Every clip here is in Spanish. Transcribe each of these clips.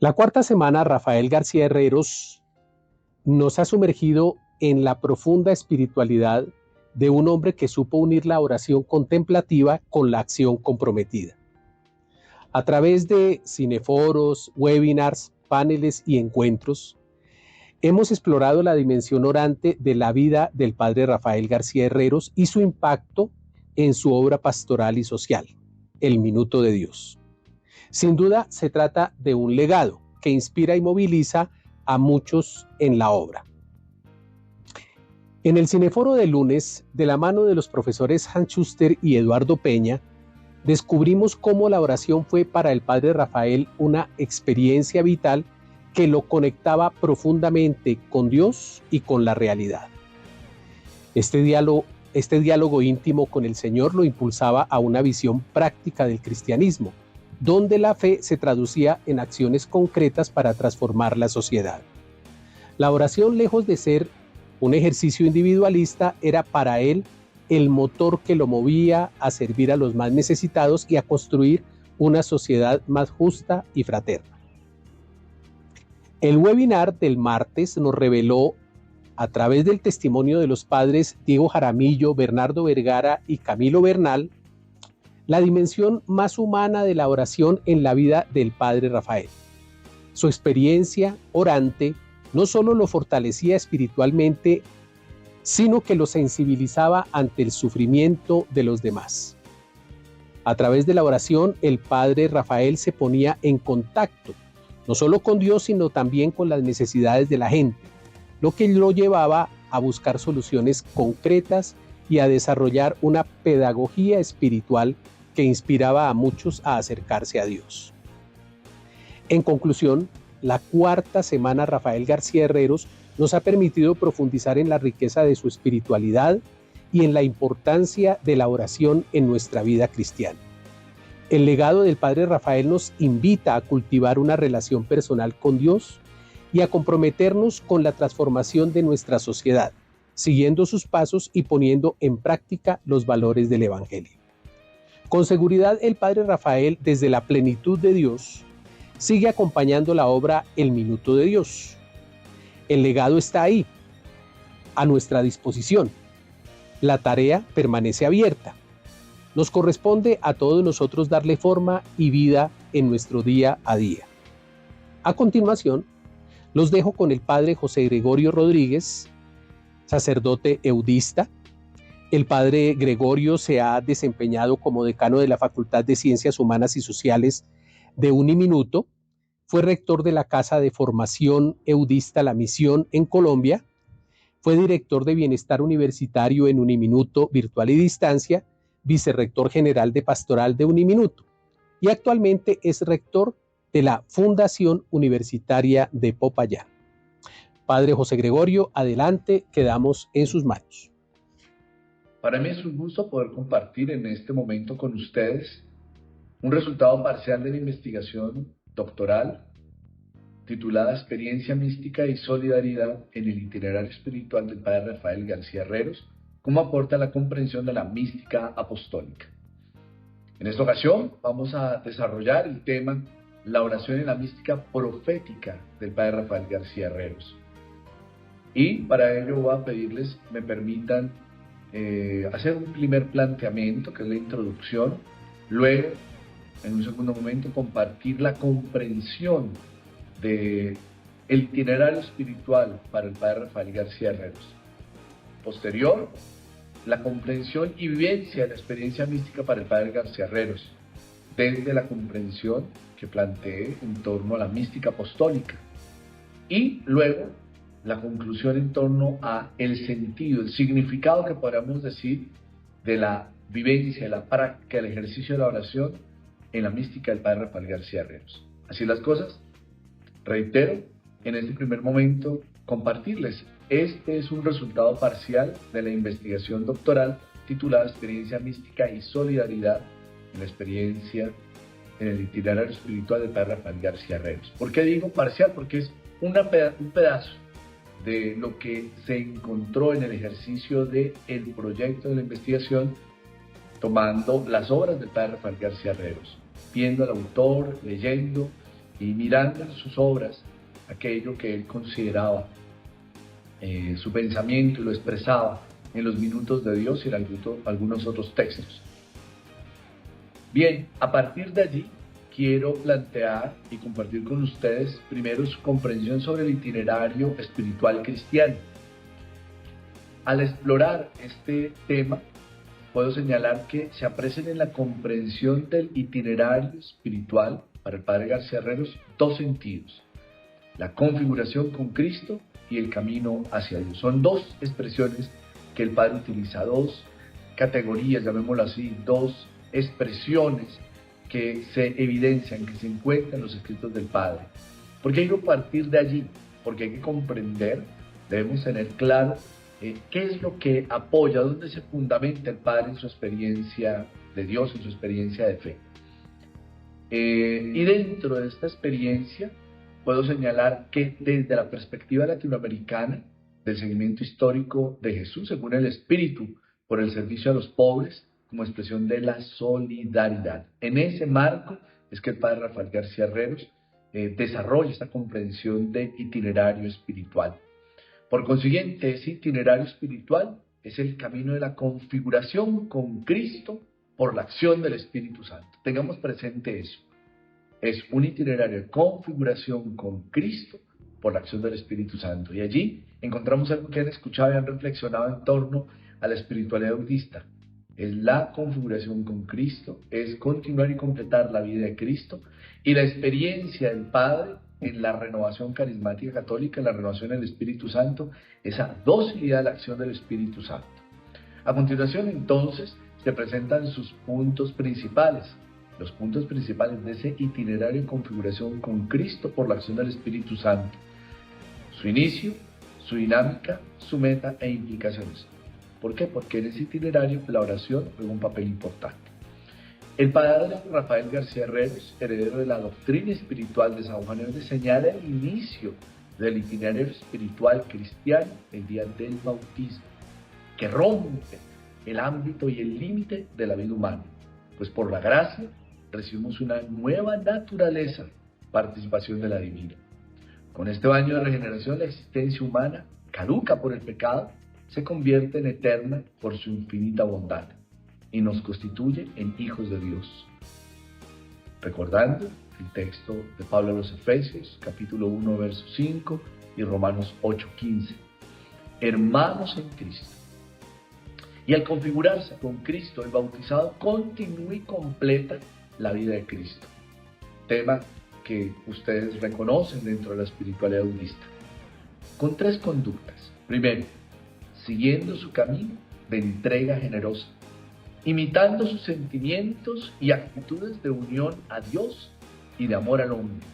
La cuarta semana, Rafael García Herreros nos ha sumergido en la profunda espiritualidad de un hombre que supo unir la oración contemplativa con la acción comprometida. A través de cineforos, webinars, paneles y encuentros, hemos explorado la dimensión orante de la vida del padre Rafael García Herreros y su impacto en su obra pastoral y social, El Minuto de Dios. Sin duda se trata de un legado que inspira y moviliza a muchos en la obra. En el Cineforo de lunes, de la mano de los profesores Hans Schuster y Eduardo Peña, descubrimos cómo la oración fue para el padre Rafael una experiencia vital que lo conectaba profundamente con Dios y con la realidad. Este diálogo íntimo con el Señor lo impulsaba a una visión práctica del cristianismo, donde la fe se traducía en acciones concretas para transformar la sociedad. La oración, lejos de ser un ejercicio individualista, era para él el motor que lo movía a servir a los más necesitados y a construir una sociedad más justa y fraterna. El webinar del martes nos reveló, a través del testimonio de los padres Diego Jaramillo, Bernardo Vergara y Camilo Bernal, la dimensión más humana de la oración en la vida del padre Rafael. Su experiencia orante no solo lo fortalecía espiritualmente, sino que lo sensibilizaba ante el sufrimiento de los demás. A través de la oración, el padre Rafael se ponía en contacto, no solo con Dios, sino también con las necesidades de la gente, lo que lo llevaba a buscar soluciones concretas y a desarrollar una pedagogía espiritual que inspiraba a muchos a acercarse a Dios. En conclusión, la cuarta semana Rafael García Herreros nos ha permitido profundizar en la riqueza de su espiritualidad y en la importancia de la oración en nuestra vida cristiana. El legado del padre Rafael nos invita a cultivar una relación personal con Dios y a comprometernos con la transformación de nuestra sociedad, siguiendo sus pasos y poniendo en práctica los valores del Evangelio. Con seguridad, el padre Rafael, desde la plenitud de Dios, sigue acompañando la obra El Minuto de Dios. El legado está ahí, a nuestra disposición. La tarea permanece abierta. Nos corresponde a todos nosotros darle forma y vida en nuestro día a día. A continuación, los dejo con el padre José Gregorio Rodríguez, sacerdote eudista. El padre Gregorio se ha desempeñado como decano de la Facultad de Ciencias Humanas y Sociales de Uniminuto, fue rector de la Casa de Formación Eudista La Misión en Colombia, fue director de Bienestar Universitario en Uniminuto Virtual y Distancia, vicerrector general de Pastoral de Uniminuto y actualmente es rector de la Fundación Universitaria de Popayán. Padre José Gregorio, adelante, quedamos en sus manos. Para mí es un gusto poder compartir en este momento con ustedes un resultado parcial de la investigación doctoral titulada Experiencia mística y solidaridad en el itinerario espiritual del padre Rafael García Herreros, cómo aporta la comprensión de la mística apostólica. En esta ocasión vamos a desarrollar el tema la oración en la mística profética del padre Rafael García Herreros. Y para ello voy a pedirles me permitan hacer un primer planteamiento, que es la introducción, luego, en un segundo momento, compartir la comprensión del itinerario espiritual para el padre Rafael García Herreros. Posterior, la comprensión y vivencia de la experiencia mística para el padre García Herreros, desde la comprensión que planteé en torno a la mística apostólica. Y luego, la conclusión en torno a el sentido, el significado que podríamos decir de la vivencia, de la práctica, el ejercicio de la oración en la mística del padre Rafael García Herreros. Así las cosas, reitero, en este primer momento compartirles. Este es un resultado parcial de la investigación doctoral titulada Experiencia mística y solidaridad en la experiencia en el itinerario espiritual del padre Rafael García Herreros. ¿Por qué digo parcial? Porque es un pedazo de lo que se encontró en el ejercicio del proyecto de la investigación, tomando las obras del padre Rafael García Herreros, viendo al autor, leyendo y mirando en sus obras aquello que él consideraba su pensamiento y lo expresaba en los minutos de Dios y en algunos otros textos. Bien, a partir de allí quiero plantear y compartir con ustedes primero su comprensión sobre el itinerario espiritual cristiano. Al explorar este tema, puedo señalar que se aprecian en la comprensión del itinerario espiritual para el padre García Herreros dos sentidos: la configuración con Cristo y el camino hacia Dios. Son dos expresiones que el padre utiliza, dos categorías, llamémoslo así, dos expresiones que se evidencian, que se encuentran en los escritos del padre. ¿Por qué hay que partir de allí? Porque hay que comprender, debemos tener claro qué es lo que apoya, dónde se fundamenta el padre en su experiencia de Dios, en su experiencia de fe. Y dentro de esta experiencia puedo señalar que desde la perspectiva latinoamericana del seguimiento histórico de Jesús, según el Espíritu, por el servicio a los pobres, como expresión de la solidaridad. En ese marco es que el padre Rafael García Herreros desarrolla esta comprensión de itinerario espiritual. Por consiguiente, ese itinerario espiritual es el camino de la configuración con Cristo por la acción del Espíritu Santo. Tengamos presente eso. Es un itinerario de configuración con Cristo por la acción del Espíritu Santo. Y allí encontramos algo que han escuchado y han reflexionado en torno a la espiritualidad budista. Es la configuración con Cristo, es continuar y completar la vida de Cristo y la experiencia del Padre en la renovación carismática católica, en la renovación del Espíritu Santo, esa docilidad a la acción del Espíritu Santo. A continuación, entonces, se presentan sus puntos principales, los puntos principales de ese itinerario de configuración con Cristo por la acción del Espíritu Santo. Su inicio, su dinámica, su meta e implicaciones. ¿Por qué? Porque en ese itinerario la oración juega un papel importante. El padre Rafael García Herreros, heredero de la doctrina espiritual de San Juan Eudes, señala el inicio del itinerario espiritual cristiano el día del bautismo, que rompe el ámbito y el límite de la vida humana, pues por la gracia recibimos una nueva naturaleza, participación de la divina. Con este baño de regeneración, la existencia humana, caduca por el pecado, se convierte en eterna por su infinita bondad y nos constituye en hijos de Dios. Recordando el texto de Pablo a los Efesios, capítulo 1, verso 5 y Romanos 8:15. Hermanos en Cristo. Y al configurarse con Cristo, el bautizado continúa y completa la vida de Cristo. Tema que ustedes reconocen dentro de la espiritualidad budista. Con tres conductas. Primero, siguiendo su camino de entrega generosa, imitando sus sentimientos y actitudes de unión a Dios y de amor al hombre,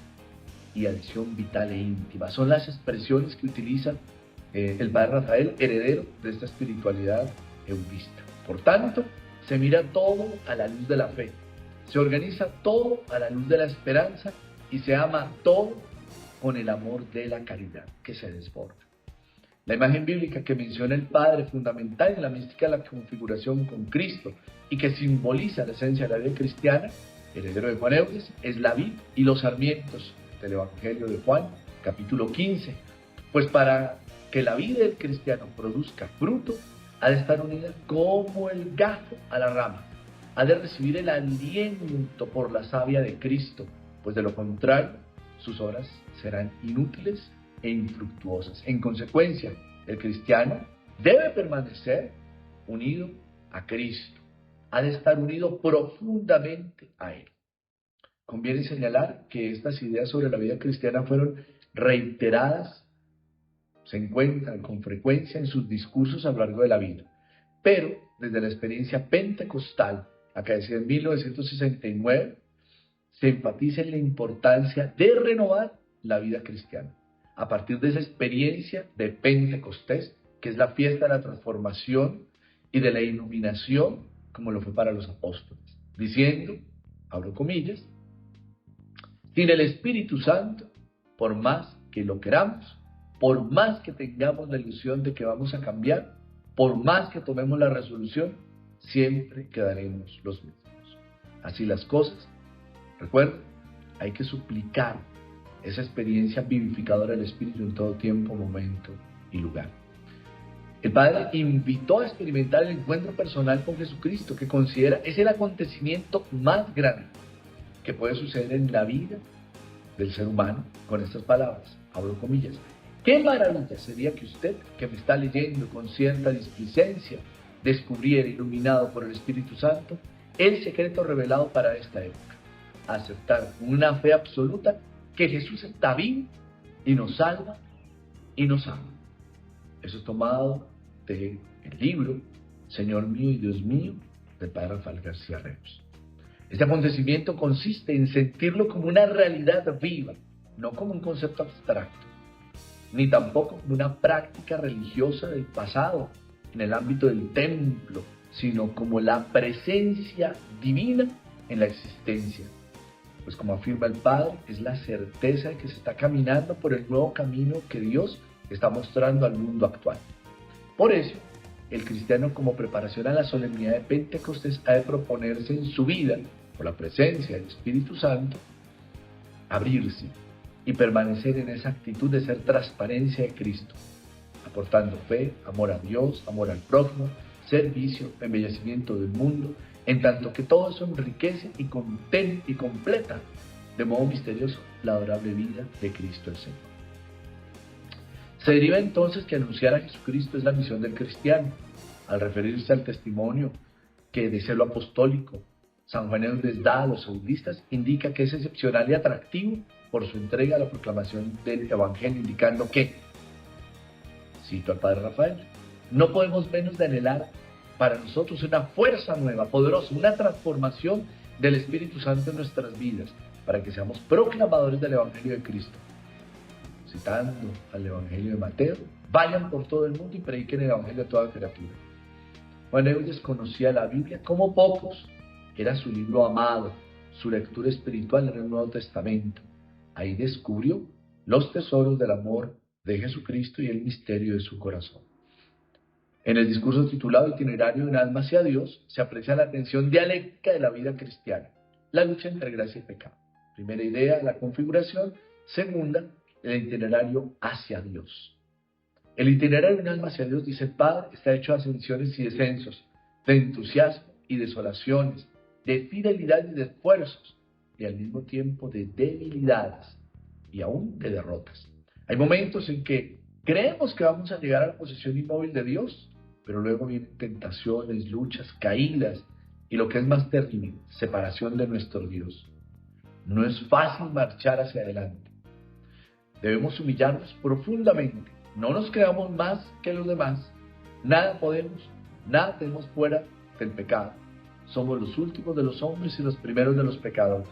y adhesión vital e íntima. Son las expresiones que utiliza el padre Rafael, heredero de esta espiritualidad budista. Por tanto, se mira todo a la luz de la fe, se organiza todo a la luz de la esperanza y se ama todo con el amor de la caridad que se desborda. La imagen bíblica que menciona el Padre, fundamental en la mística de la configuración con Cristo y que simboliza la esencia de la vida cristiana, heredero de Juan Eudes, es la vid y los sarmientos del Evangelio de Juan, capítulo 15. Pues para que la vida del cristiano produzca fruto, ha de estar unida como el gajo a la rama, ha de recibir el aliento por la savia de Cristo, pues de lo contrario, sus obras serán inútiles e infructuosas. En consecuencia, el cristiano debe permanecer unido a Cristo, ha de estar unido profundamente a Él. Conviene señalar que estas ideas sobre la vida cristiana fueron reiteradas, se encuentran con frecuencia en sus discursos a lo largo de la vida, pero desde la experiencia pentecostal, acaecida en 1969, se enfatiza en la importancia de renovar la vida cristiana. A partir de esa experiencia de Pentecostés, que es la fiesta de la transformación y de la iluminación, como lo fue para los apóstoles, diciendo, abro comillas, sin el Espíritu Santo, por más que lo queramos, por más que tengamos la ilusión de que vamos a cambiar, por más que tomemos la resolución, siempre quedaremos los mismos. Así las cosas, recuerden, hay que suplicar esa experiencia vivificadora del Espíritu en todo tiempo, momento y lugar. El Padre invitó a experimentar el encuentro personal con Jesucristo, que considera es el acontecimiento más grande que puede suceder en la vida del ser humano, con estas palabras, abro comillas. ¡Qué maravilla sería que usted, que me está leyendo con cierta displicencia, descubriera, iluminado por el Espíritu Santo, el secreto revelado para esta época! Aceptar con una fe absoluta que Jesús está vivo y nos salva y nos ama. Eso es tomado del libro Señor mío y Dios mío, del padre Rafael García Ríos. Este acontecimiento consiste en sentirlo como una realidad viva, no como un concepto abstracto, ni tampoco como una práctica religiosa del pasado en el ámbito del templo, sino como la presencia divina en la existencia. Pues como afirma el Padre, es la certeza de que se está caminando por el nuevo camino que Dios está mostrando al mundo actual. Por eso, el cristiano, como preparación a la solemnidad de Pentecostés, ha de proponerse en su vida, por la presencia del Espíritu Santo, abrirse y permanecer en esa actitud de ser transparencia de Cristo, aportando fe, amor a Dios, amor al prójimo, servicio, embellecimiento del mundo, en tanto que todo eso enriquece y completa de modo misterioso la adorable vida de Cristo el Señor. Se deriva entonces que anunciar a Jesucristo es la misión del cristiano. Al referirse al testimonio que de celo apostólico San Juan Eudes da a los saudistas, indica que es excepcional y atractivo por su entrega a la proclamación del Evangelio, indicando que, cito al padre Rafael, no podemos menos de anhelar para nosotros una fuerza nueva, poderosa, una transformación del Espíritu Santo en nuestras vidas, para que seamos proclamadores del Evangelio de Cristo. Citando al Evangelio de Mateo, vayan por todo el mundo y prediquen el Evangelio a toda criatura. Juan Eudes conocía la Biblia como pocos, era su libro amado, su lectura espiritual en el Nuevo Testamento. Ahí descubrió los tesoros del amor de Jesucristo y el misterio de su corazón. En el discurso titulado Itinerario de un alma hacia Dios, se aprecia la tensión dialéctica de la vida cristiana, la lucha entre gracia y pecado. Primera idea, la configuración. Segunda, el itinerario hacia Dios. El itinerario de un alma hacia Dios, dice el Padre, está hecho de ascensiones y descensos, de entusiasmo y desolaciones, de fidelidad y de esfuerzos, y al mismo tiempo de debilidades y aún de derrotas. Hay momentos en que creemos que vamos a llegar a la posición inmóvil de Dios, pero luego vienen tentaciones, luchas, caídas y lo que es más terrible, separación de nuestro Dios. No es fácil marchar hacia adelante. Debemos humillarnos profundamente. No nos creamos más que los demás. Nada podemos, nada tenemos fuera del pecado. Somos los últimos de los hombres y los primeros de los pecadores.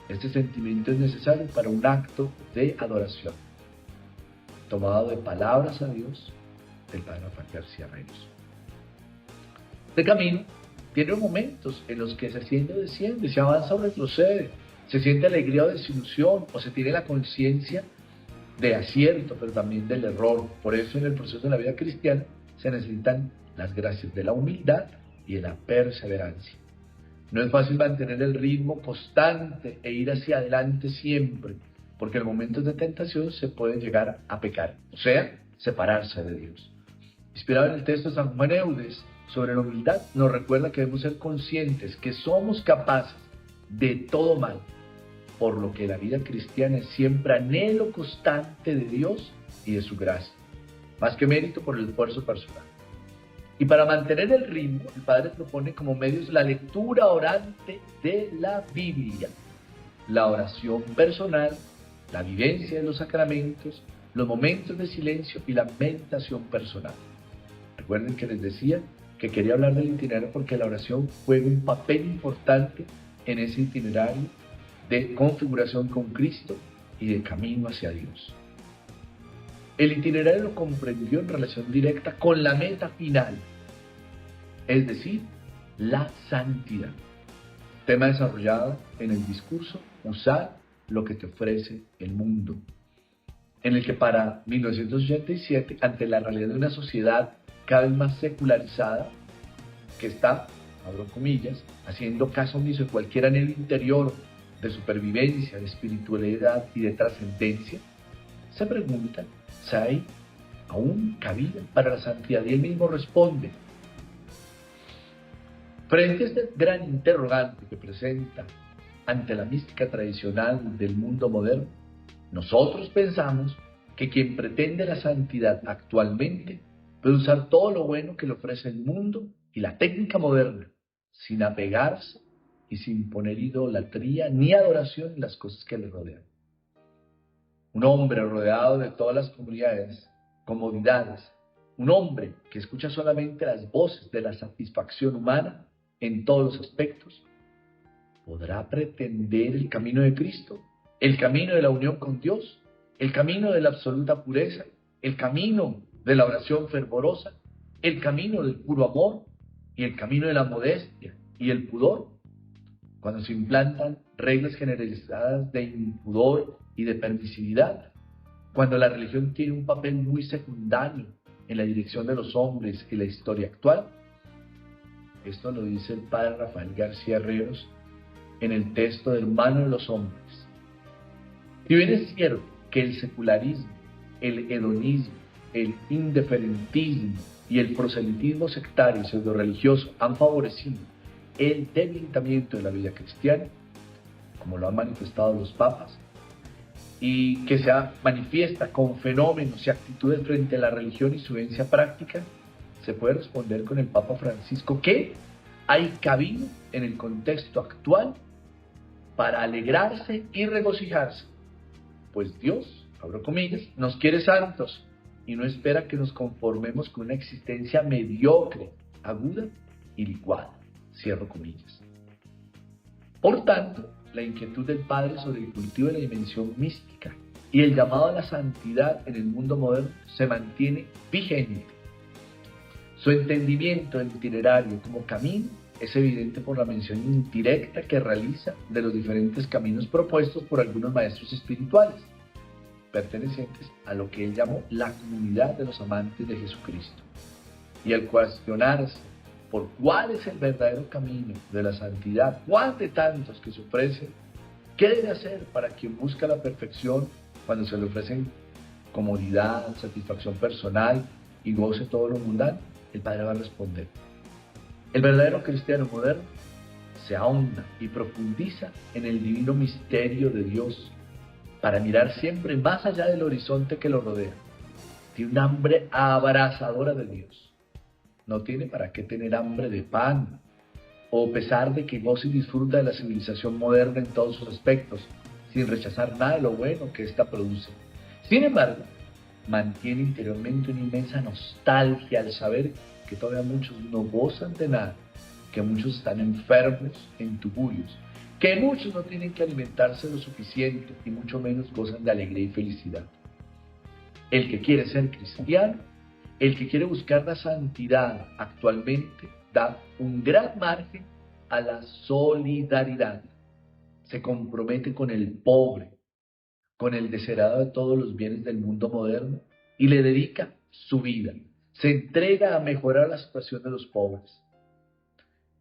Este sentimiento es necesario para un acto de adoración, tomado de palabras a Dios del padre Rafael García Ríos. Este camino tiene momentos en los que se asciende o desciende, se avanza o retrocede, se siente alegría o desilusión, o se tiene la conciencia de acierto, pero también del error. Por eso en el proceso de la vida cristiana se necesitan las gracias de la humildad y de la perseverancia. No es fácil mantener el ritmo constante e ir hacia adelante siempre, porque en momentos de tentación se puede llegar a pecar, o sea, separarse de Dios. Inspirado en el texto de San Juan Eudes sobre la humildad, nos recuerda que debemos ser conscientes que somos capaces de todo mal, por lo que la vida cristiana es siempre anhelo constante de Dios y de su gracia, más que mérito por el esfuerzo personal. Y para mantener el ritmo, el Padre propone como medios la lectura orante de la Biblia, la oración personal, la vivencia de los sacramentos, los momentos de silencio y la meditación personal. Recuerden que les decía que quería hablar del itinerario porque la oración juega un papel importante en ese itinerario de configuración con Cristo y de camino hacia Dios. El itinerario lo comprendió en relación directa con la meta final, es decir, la santidad. Tema desarrollado en el discurso Usar lo que te ofrece el mundo, en el que para 1987, ante la realidad de una sociedad cada vez más secularizada, que está, abro comillas, haciendo caso omiso de cualquier anhelo interior de supervivencia, de espiritualidad y de trascendencia, se pregunta si hay aún cabida para la santidad. Y él mismo responde: frente a este gran interrogante que presenta ante la mística tradicional del mundo moderno, nosotros pensamos que quien pretende la santidad actualmente puede usar todo lo bueno que le ofrece el mundo y la técnica moderna, sin apegarse y sin poner idolatría ni adoración en las cosas que le rodean. Un hombre rodeado de todas las comodidades, un hombre que escucha solamente las voces de la satisfacción humana en todos los aspectos, ¿podrá pretender el camino de Cristo, el camino de la unión con Dios, el camino de la absoluta pureza, el camino de la oración fervorosa, el camino del puro amor y el camino de la modestia y el pudor? Cuando se implantan reglas generalizadas de impudor y de permisividad, cuando la religión tiene un papel muy secundario en la dirección de los hombres y la historia actual. Esto lo dice el padre Rafael García Herreros en el texto de Hermano de los Hombres. Si bien es cierto que el secularismo, el hedonismo, el indiferentismo y el proselitismo sectario y pseudo-religioso han favorecido el debilitamiento de la vida cristiana, como lo han manifestado los papas, y que se manifiesta con fenómenos y actitudes frente a la religión y su vivencia práctica, se puede responder con el Papa Francisco que hay cabida en el contexto actual para alegrarse y regocijarse, pues Dios, abro comillas, nos quiere santos y no espera que nos conformemos con una existencia mediocre, aguda y licuada, cierro comillas. Por tanto, la inquietud del Padre sobre el cultivo de la dimensión mística y el llamado a la santidad en el mundo moderno se mantiene vigente. Su entendimiento del itinerario como camino es evidente por la mención indirecta que realiza de los diferentes caminos propuestos por algunos maestros espirituales, pertenecientes a lo que él llamó la comunidad de los amantes de Jesucristo. Y al cuestionarse por cuál es el verdadero camino de la santidad, cuál de tantos que se ofrecen, qué debe hacer para quien busca la perfección cuando se le ofrecen comodidad, satisfacción personal y goce todo lo mundano, el Padre va a responder: el verdadero cristiano moderno se ahonda y profundiza en el divino misterio de Dios para mirar siempre más allá del horizonte que lo rodea. Tiene un hambre abrasadora de Dios. No tiene para qué tener hambre de pan o pesar de que goza y disfruta de la civilización moderna en todos sus aspectos, sin rechazar nada de lo bueno que ésta produce. Sin embargo, mantiene interiormente una inmensa nostalgia al saber que todavía muchos no gozan de nada, que muchos están enfermos, en tuburios, que muchos no tienen que alimentarse lo suficiente y mucho menos gozan de alegría y felicidad. El que quiere ser cristiano, el que quiere buscar la santidad actualmente, da un gran margen a la solidaridad. Se compromete con el pobre, con el desheredado de todos los bienes del mundo moderno y le dedica su vida. Se entrega a mejorar la situación de los pobres.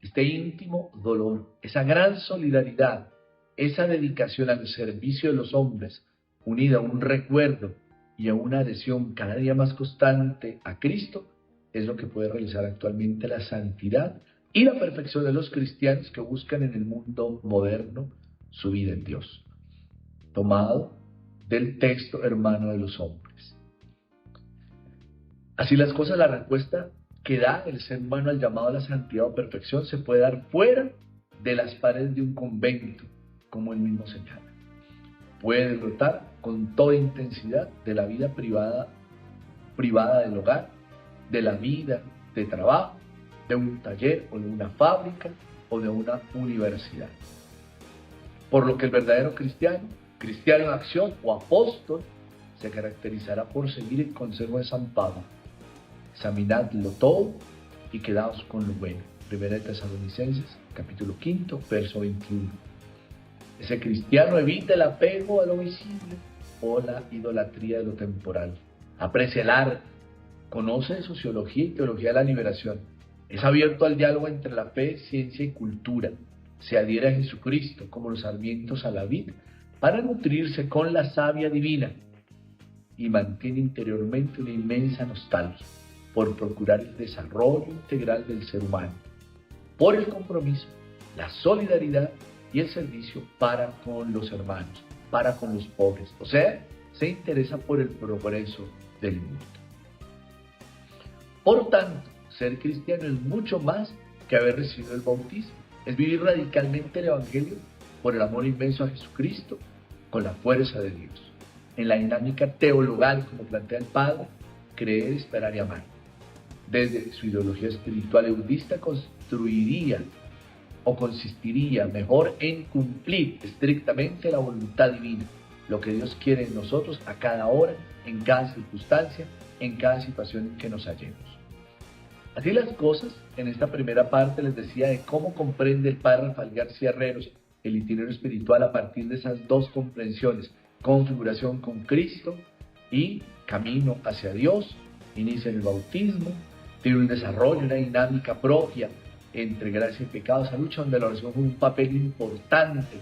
Este íntimo dolor, esa gran solidaridad, esa dedicación al servicio de los hombres, unida a un recuerdo y a una adhesión cada día más constante a Cristo, es lo que puede realizar actualmente la santidad y la perfección de los cristianos que buscan en el mundo moderno su vida en Dios. Tomado del texto Hermano de los Hombres. Así las cosas, la respuesta que da el ser humano al llamado a la santidad o perfección se puede dar fuera de las paredes de un convento, como él mismo señala. Puede brotar con toda intensidad de la vida privada del hogar, de la vida de trabajo, de un taller o de una fábrica o de una universidad. Por lo que el verdadero cristiano en acción o apóstol, se caracterizará por seguir el consejo de San Pablo: examinadlo todo y quedaos con lo bueno. 1 Tesalonicenses, capítulo 5, verso 21. Ese cristiano evita el apego a lo visible o la idolatría de lo temporal. Aprecia el arte, conoce de sociología y teología de la liberación. Es abierto al diálogo entre la fe, ciencia y cultura. se adhiere a Jesucristo como los sarmientos a la vid para nutrirse con la savia divina y mantiene interiormente una inmensa nostalgia por procurar el desarrollo integral del ser humano, por el compromiso, la solidaridad y el servicio para con los hermanos, para con los pobres, o sea, se interesa por el progreso del mundo. Por tanto, ser cristiano es mucho más que haber recibido el bautismo, es vivir radicalmente el Evangelio por el amor inmenso a Jesucristo, con la fuerza de Dios. En la dinámica teologal, como plantea el Padre, creer, esperar y amar. Desde su ideología espiritual budista consistiría mejor en cumplir estrictamente la voluntad divina, lo que Dios quiere en nosotros a cada hora, en cada circunstancia, en cada situación en que nos hallemos. Así las cosas, en esta primera parte les decía de cómo comprende el Padre Rafael García Herreros el itinerario espiritual a partir de esas dos comprensiones: configuración con Cristo y camino hacia Dios. Inicia en el bautismo, tiene un desarrollo, una dinámica propia entre gracia y pecado, esa lucha donde la oración juega un papel importante.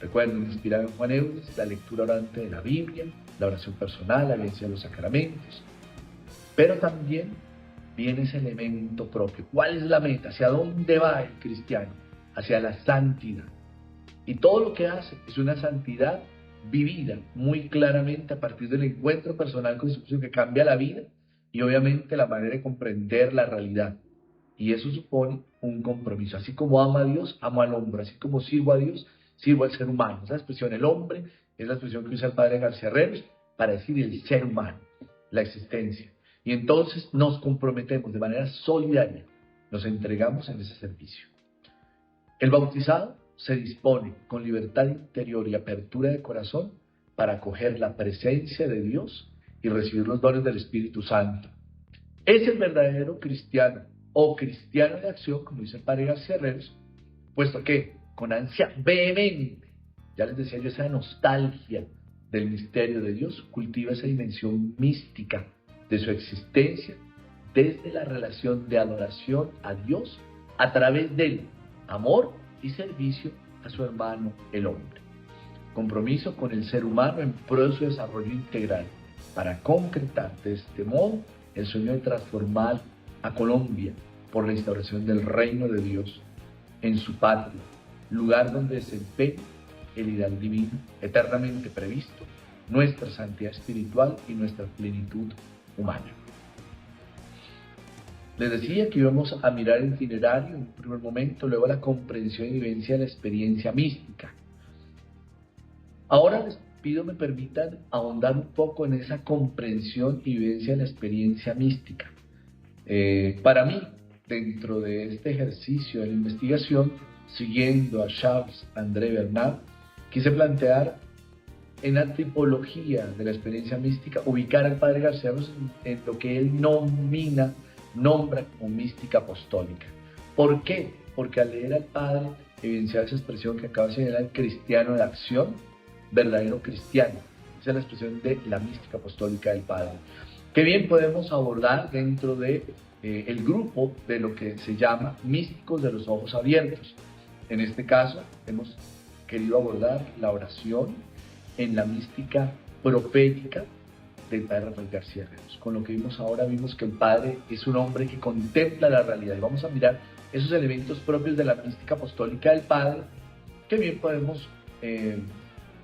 Recuerden, inspirado en Juan Eudes, la lectura orante de la Biblia, la oración personal, la vivencia de los sacramentos. Pero también viene ese elemento propio. ¿Cuál es la meta? ¿Hacia dónde va el cristiano? Hacia la santidad. Y todo lo que hace es una santidad vivida muy claramente a partir del encuentro personal con Jesucristo, que cambia la vida y obviamente la manera de comprender la realidad. Y eso supone un compromiso. Así como amo a Dios, amo al hombre. Así como sirvo a Dios, sirvo al ser humano. Esa expresión, el hombre, es la expresión que usa el Padre García Herreros para decir el ser humano, la existencia. Y entonces nos comprometemos de manera solidaria, nos entregamos en ese servicio. El bautizado se dispone con libertad interior y apertura de corazón para acoger la presencia de Dios y recibir los dones del Espíritu Santo. Es el verdadero cristiano o cristiano de acción, como dice el Padre García Herreros, puesto que con ansia vehemente, ya les decía yo, esa nostalgia del misterio de Dios, cultiva esa dimensión mística de su existencia desde la relación de adoración a Dios a través del amor y servicio a su hermano el hombre. Compromiso con el ser humano en pro de su desarrollo integral para concretar de este modo el sueño de transformar a Colombia por la instauración del reino de Dios en su patria, lugar donde desempeña el ideal divino eternamente previsto, nuestra santidad espiritual y nuestra plenitud humana. Les decía que íbamos a mirar el itinerario en un primer momento, luego la comprensión y vivencia de la experiencia mística. Ahora les pido me permitan ahondar un poco en esa comprensión y vivencia de la experiencia mística. Para mí, dentro de este ejercicio de la investigación, siguiendo a Charles-André Bernard, quise plantear en la tipología de la experiencia mística, ubicar al Padre García en lo que él nombra como mística apostólica. ¿Por qué? Porque al leer al Padre evidenciaba esa expresión que acaba de señalar, el cristiano de acción, verdadero cristiano. Esa es la expresión de la mística apostólica del Padre. Que bien podemos abordar dentro de el grupo de lo que se llama místicos de los ojos abiertos. En este caso hemos querido abordar la oración en la mística profética del Padre Rafael García Herreros. Con lo que vimos ahora, vimos que el Padre es un hombre que contempla la realidad. Y vamos a mirar esos elementos propios de la mística apostólica del Padre, que bien podemos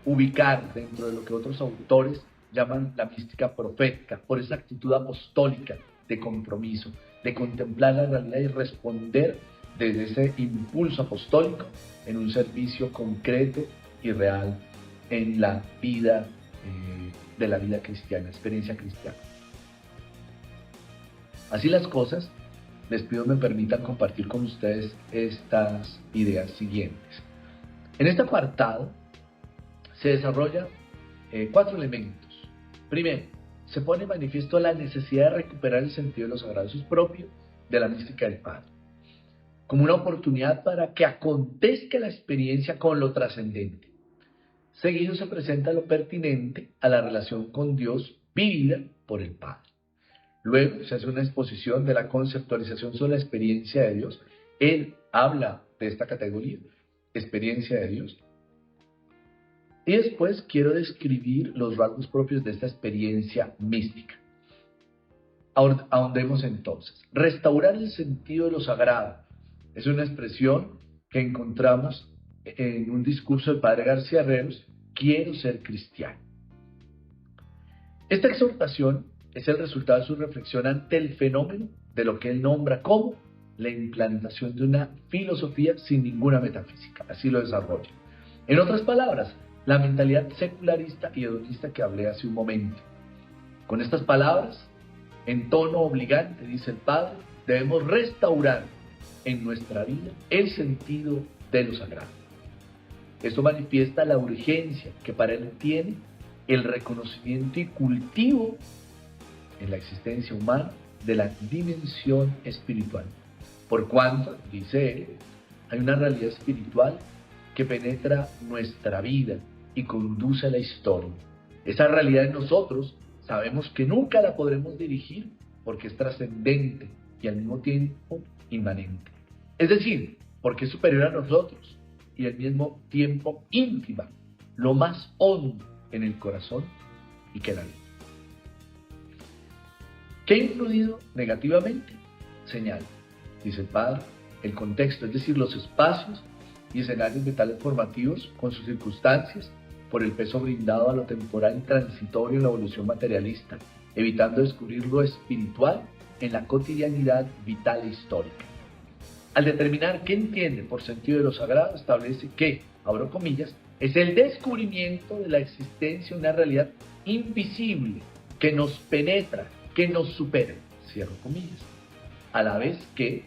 ubicar dentro de lo que otros autores llaman la mística profética, por esa actitud apostólica de compromiso, de contemplar la realidad y responder desde ese impulso apostólico en un servicio concreto y real en la vida de la vida cristiana, experiencia cristiana. Así las cosas, les pido me permitan compartir con ustedes estas ideas siguientes. En este apartado se desarrollan 4 elementos. Primero, se pone en manifiesto la necesidad de recuperar el sentido de lo sagrado. Eso es propio de la mística del Padre, como una oportunidad para que acontezca la experiencia con lo trascendente. Seguido se presenta lo pertinente a la relación con Dios vivida por el Padre. Luego se hace una exposición de la conceptualización sobre la experiencia de Dios. Él habla de esta categoría experiencia de Dios. Y después quiero describir los rasgos propios de esta experiencia mística. Ahondemos entonces. Restaurar el sentido de lo sagrado es una expresión que encontramos en un discurso del padre García Herreros, quiero ser cristiano. Esta exhortación es el resultado de su reflexión ante el fenómeno de lo que él nombra como la implantación de una filosofía sin ninguna metafísica. Así lo desarrolla. En otras palabras, la mentalidad secularista y hedonista que hablé hace un momento. Con estas palabras, en tono obligante, dice el padre, debemos restaurar en nuestra vida el sentido de lo sagrado. Esto manifiesta la urgencia que para él tiene el reconocimiento y cultivo en la existencia humana de la dimensión espiritual. Por cuanto, dice él, hay una realidad espiritual que penetra nuestra vida y conduce a la historia. Esa realidad en nosotros sabemos que nunca la podremos dirigir porque es trascendente y al mismo tiempo inmanente. Es decir, porque es superior a nosotros y al mismo tiempo íntima, lo más hondo en el corazón y que la vida. ¿Qué ha influido negativamente? Señala, dice el padre, el contexto, es decir, los espacios y escenarios vitales formativos con sus circunstancias, por el peso brindado a lo temporal y transitorio en la evolución materialista, evitando descubrir lo espiritual en la cotidianidad vital e histórica. Al determinar qué entiende por sentido de lo sagrado, establece que, abro comillas, es el descubrimiento de la existencia de una realidad invisible que nos penetra, que nos supera, cierro comillas. A la vez que,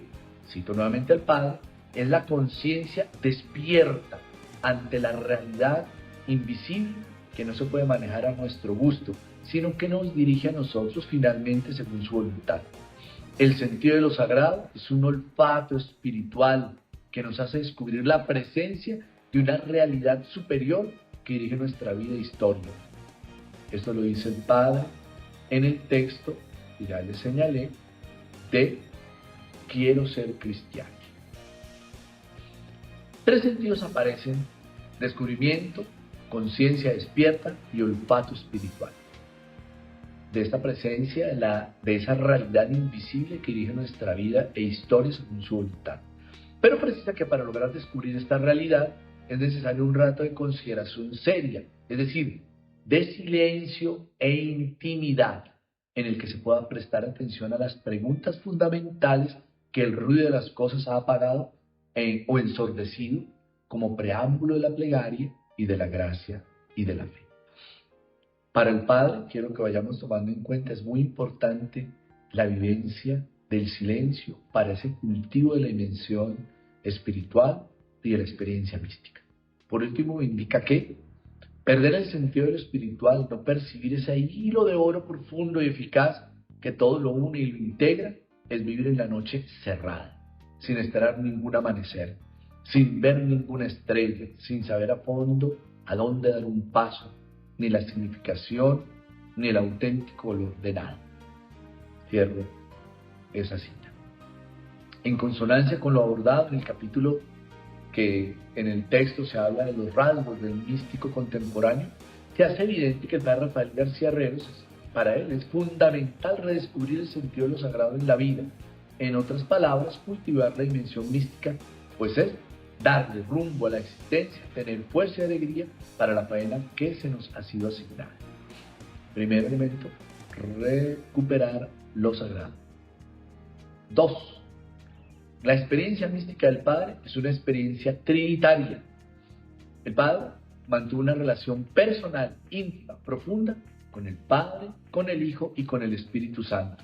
cito nuevamente al padre, es la conciencia despierta ante la realidad invisible que no se puede manejar a nuestro gusto, sino que nos dirige a nosotros finalmente según su voluntad. El sentido de lo sagrado es un olfato espiritual que nos hace descubrir la presencia de una realidad superior que dirige nuestra vida e historia. Esto lo dice el padre en el texto, que ya les señalé, de Quiero ser cristiano. Tres sentidos aparecen: descubrimiento, conciencia despierta y olfato espiritual. De esta presencia, de esa realidad invisible que dirige nuestra vida e historia según su voluntad. Pero precisa que para lograr descubrir esta realidad es necesario un rato de consideración seria, es decir, de silencio e intimidad, en el que se pueda prestar atención a las preguntas fundamentales que el ruido de las cosas ha apagado o ensordecido como preámbulo de la plegaria y de la gracia y de la fe. Para el padre, quiero que vayamos tomando en cuenta, es muy importante la vivencia del silencio para ese cultivo de la dimensión espiritual y de la experiencia mística. Por último, indica que perder el sentido de lo espiritual, no percibir ese hilo de oro profundo y eficaz que todo lo une y lo integra, es vivir en la noche cerrada, sin esperar ningún amanecer, sin ver ninguna estrella, sin saber a fondo a dónde dar un paso, ni la significación, ni el auténtico valor de nada. Cierro esa cita. En consonancia con lo abordado en el capítulo que en el texto se habla de los rasgos del místico contemporáneo, se hace evidente que el padre Rafael García Herreros, para él es fundamental redescubrir el sentido de lo sagrado en la vida. En otras palabras, cultivar la dimensión mística, pues es darle rumbo a la existencia, tener fuerza y alegría para la faena que se nos ha sido asignada. Primer elemento, recuperar lo sagrado. 2. La experiencia mística del Padre es una experiencia trinitaria. El Padre mantuvo una relación personal, íntima, profunda con el Padre, con el Hijo y con el Espíritu Santo.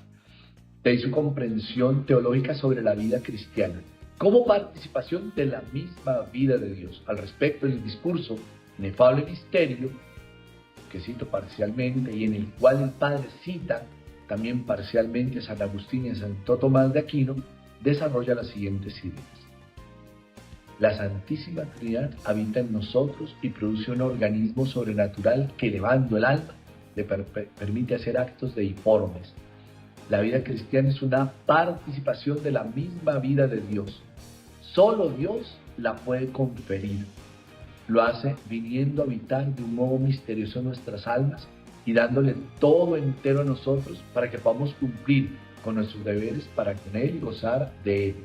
De ahí su comprensión teológica sobre la vida cristiana, como participación de la misma vida de Dios. Al respecto del discurso Inefable Misterio, que cito parcialmente y en el cual el Padre cita también parcialmente a San Agustín y a Santo Tomás de Aquino, desarrolla las siguientes ideas. La Santísima Trinidad habita en nosotros y produce un organismo sobrenatural que, elevando el alma, le permite hacer actos deiformes. La vida cristiana es una participación de la misma vida de Dios. Solo Dios la puede conferir. Lo hace viniendo a habitar de un modo misterioso en nuestras almas y dándole todo entero a nosotros para que podamos cumplir con nuestros deberes para con Él y gozar de Él.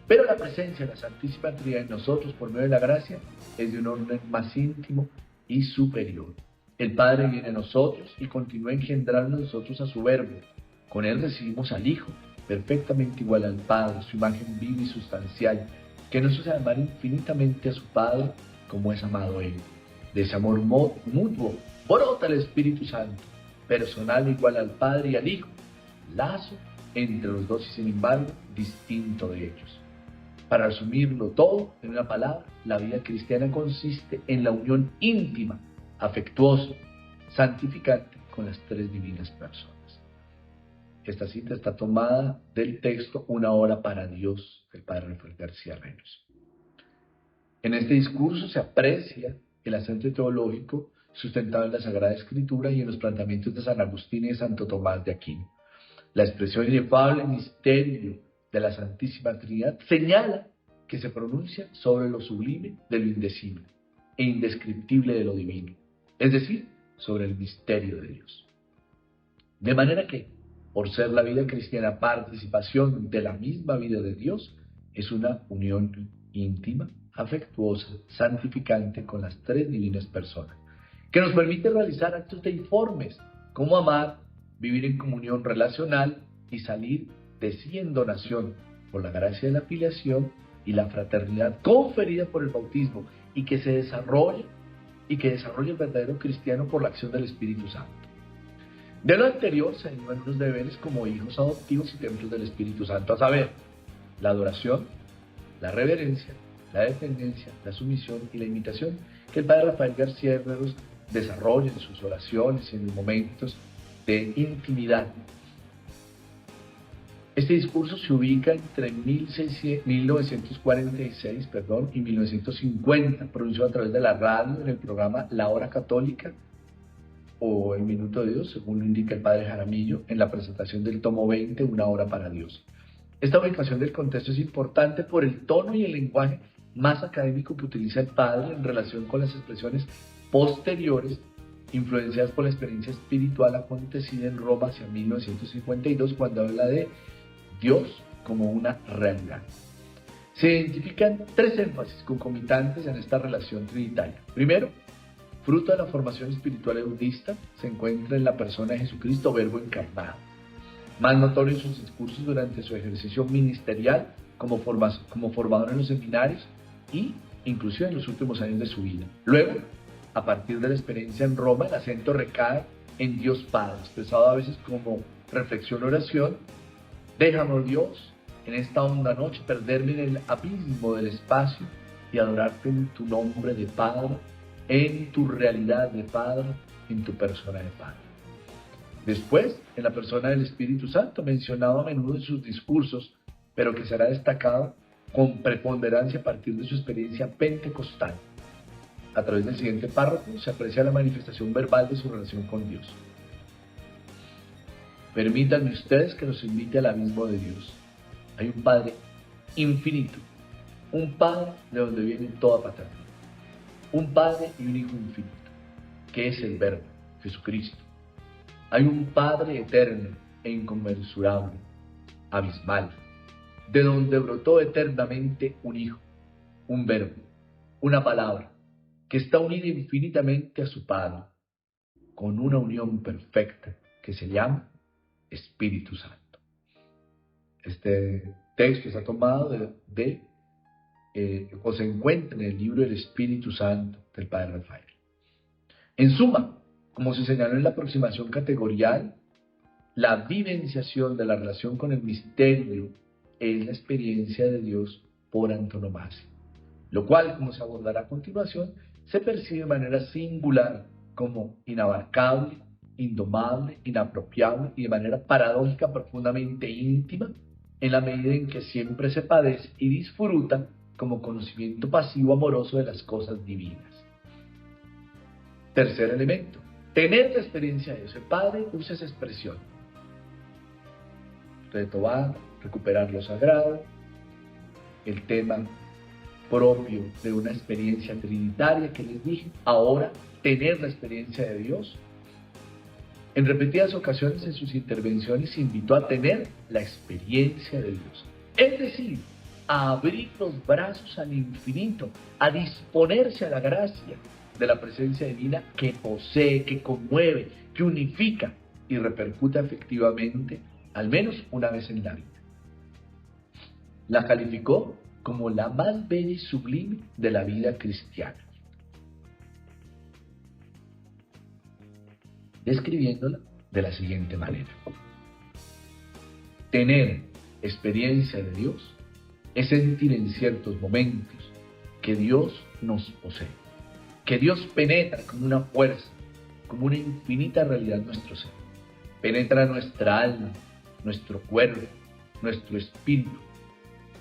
Pero la presencia de la Santísima Trinidad en nosotros por medio de la gracia es de un orden más íntimo y superior. El Padre viene a nosotros y continúa engendrando en nosotros a su Verbo. Con Él recibimos al Hijo, perfectamente igual al Padre, su imagen viva y sustancial, que nos hace amar infinitamente a su Padre como es amado Él. De ese amor mutuo brota el Espíritu Santo, personal igual al Padre y al Hijo, lazo entre los dos y sin embargo distinto de ellos. Para resumirlo todo en una palabra, la vida cristiana consiste en la unión íntima, afectuosa, santificante con las tres divinas personas. Esta cita está tomada del texto Una hora para Dios, del padre Rafael García Renos. En este discurso se aprecia el acento teológico sustentado en la Sagrada Escritura y en los planteamientos de San Agustín y de Santo Tomás de Aquino. La expresión inefable misterio de la Santísima Trinidad señala que se pronuncia sobre lo sublime de lo indecible e indescriptible de lo divino, es decir, sobre el misterio de Dios. De manera que, por ser la vida cristiana participación de la misma vida de Dios, es una unión íntima, afectuosa, santificante con las tres divinas personas, que nos permite realizar actos deiformes, como amar, vivir en comunión relacional y salir de sí en donación por la gracia de la filiación y la fraternidad conferida por el bautismo y que desarrolla el verdadero cristiano por la acción del Espíritu Santo. De lo anterior se derivan unos deberes como hijos adoptivos y templos del Espíritu Santo, a saber, la adoración, la reverencia, la dependencia, la sumisión y la imitación que el padre Rafael García Renos desarrolla en sus oraciones y en los momentos de intimidad. Este discurso se ubica entre 1946 y 1950, pronunciado a través de la radio en el programa La Hora Católica o El Minuto de Dios, según lo indica el padre Jaramillo, en la presentación del tomo 20, Una hora para Dios. Esta ubicación del contexto es importante por el tono y el lenguaje más académico que utiliza el padre en relación con las expresiones posteriores influenciadas por la experiencia espiritual acontecida en Roma hacia 1952, cuando habla de Dios como una realidad. Se identifican tres énfasis concomitantes en esta relación trinitaria. Primero, fruto de la formación espiritual budista, se encuentra en la persona de Jesucristo, Verbo encarnado. Más notorio en sus discursos durante su ejercicio ministerial como formador en los seminarios y inclusive en los últimos años de su vida. Luego, a partir de la experiencia en Roma, el acento recae en Dios Padre, expresado a veces como reflexión, oración. Déjame, oh Dios, en esta honda noche perderme en el abismo del espacio y adorarte en tu nombre de Padre, en tu realidad de Padre, en tu persona de Padre. Después, en la persona del Espíritu Santo, mencionado a menudo en sus discursos, pero que será destacado con preponderancia a partir de su experiencia pentecostal. A través del siguiente párrafo se aprecia la manifestación verbal de su relación con Dios. Permítanme ustedes que los invite al abismo de Dios. Hay un Padre infinito, un Padre de donde viene toda paternidad, un Padre y un Hijo infinito, que es el Verbo, Jesucristo. Hay un Padre eterno e inconmensurable, abismal, de donde brotó eternamente un Hijo, un Verbo, una palabra, que está unida infinitamente a su Padre, con una unión perfecta que se llama Espíritu Santo. Este texto está tomado o se encuentra en el libro del Espíritu Santo del padre Rafael. En suma, como se señaló en la aproximación categorial, la vivenciación de la relación con el misterio es la experiencia de Dios por antonomasia, lo cual, como se abordará a continuación, se percibe de manera singular como inabarcable, indomable, inapropiable y de manera paradójica profundamente íntima, en la medida en que siempre se padece y disfruta como conocimiento pasivo amoroso de las cosas divinas. Tercer elemento, tener la experiencia de Dios. El Padre usa esa expresión: retomar, recuperar lo sagrado, el tema propio de una experiencia trinitaria que les dije, ahora tener la experiencia de Dios. En repetidas ocasiones en sus intervenciones invitó a tener la experiencia de Dios, es decir, a abrir los brazos al infinito, a disponerse a la gracia de la presencia divina que posee, que conmueve, que unifica y repercute efectivamente al menos una vez en la vida. La calificó como la más bella y sublime de la vida cristiana, describiéndola de la siguiente manera: tener experiencia de Dios es sentir en ciertos momentos que Dios nos posee, que Dios penetra como una fuerza, como una infinita realidad en nuestro ser. Penetra nuestra alma, nuestro cuerpo, nuestro espíritu,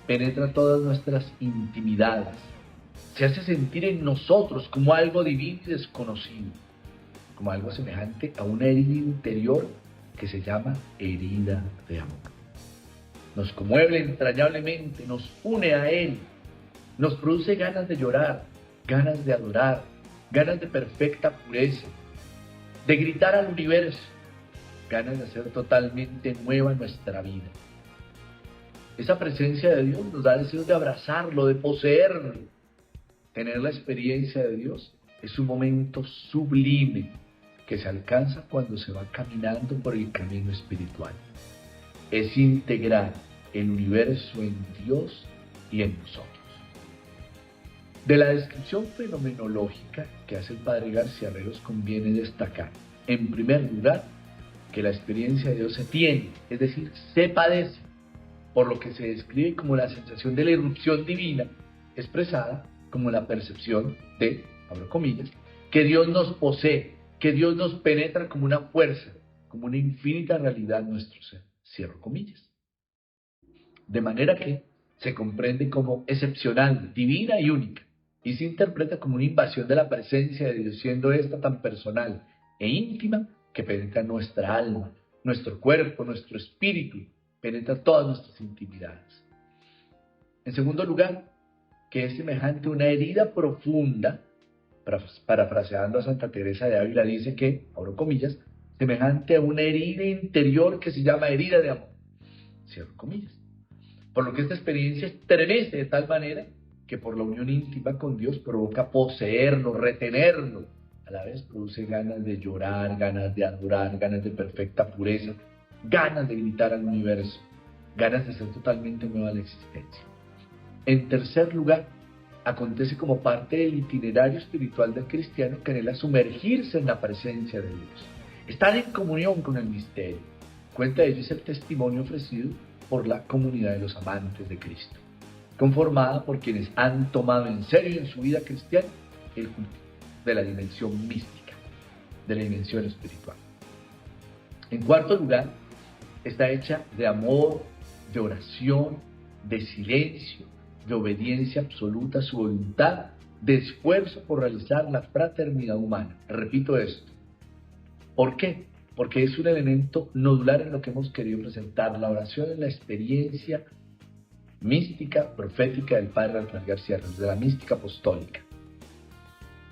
penetra todas nuestras intimidades, se hace sentir en nosotros como algo divino y desconocido, como algo semejante a una herida interior que se llama herida de amor. Nos conmueve entrañablemente, nos une a Él, nos produce ganas de llorar, ganas de adorar, ganas de perfecta pureza, de gritar al universo, ganas de hacer totalmente nueva nuestra vida. Esa presencia de Dios nos da deseos de abrazarlo, de poseerlo. Tener la experiencia de Dios es un momento sublime que se alcanza cuando se va caminando por el camino espiritual. Es integrar el universo en Dios y en nosotros. De la descripción fenomenológica que hace el padre García Herreros conviene destacar, en primer lugar, que la experiencia de Dios se tiene, es decir, se padece, por lo que se describe como la sensación de la irrupción divina, expresada como la percepción de, abro comillas, que Dios nos posee, que Dios nos penetra como una fuerza, como una infinita realidad en nuestro ser, cierro comillas. De manera que se comprende como excepcional, divina y única, y se interpreta como una invasión de la presencia de Dios, siendo esta tan personal e íntima que penetra nuestra alma, nuestro cuerpo, nuestro espíritu, penetra todas nuestras intimidades. En segundo lugar, que es semejante a una herida profunda, parafraseando a Santa Teresa de Ávila, dice que, abro comillas, semejante a una herida interior que se llama herida de amor, cierro comillas. Por lo que esta experiencia estremece de tal manera que por la unión íntima con Dios provoca poseerlo, retenerlo. A la vez produce ganas de llorar, ganas de adorar, ganas de perfecta pureza, ganas de gritar al universo, ganas de ser totalmente nueva la existencia. En tercer lugar, acontece como parte del itinerario espiritual del cristiano que anhela sumergirse en la presencia de Dios, estar en comunión con el misterio. Cuenta de ello es el testimonio ofrecido por la comunidad de los amantes de Cristo, conformada por quienes han tomado en serio en su vida cristiana el culto de la dimensión mística, de la dimensión espiritual. En cuarto lugar, está hecha de amor, de oración, de silencio, de obediencia absoluta a su voluntad, de esfuerzo por realizar la fraternidad humana. Repito esto. ¿Por qué? Porque es un elemento nodular en lo que hemos querido presentar. La oración es la experiencia mística, profética del padre Rafael García Herreros, de la mística apostólica.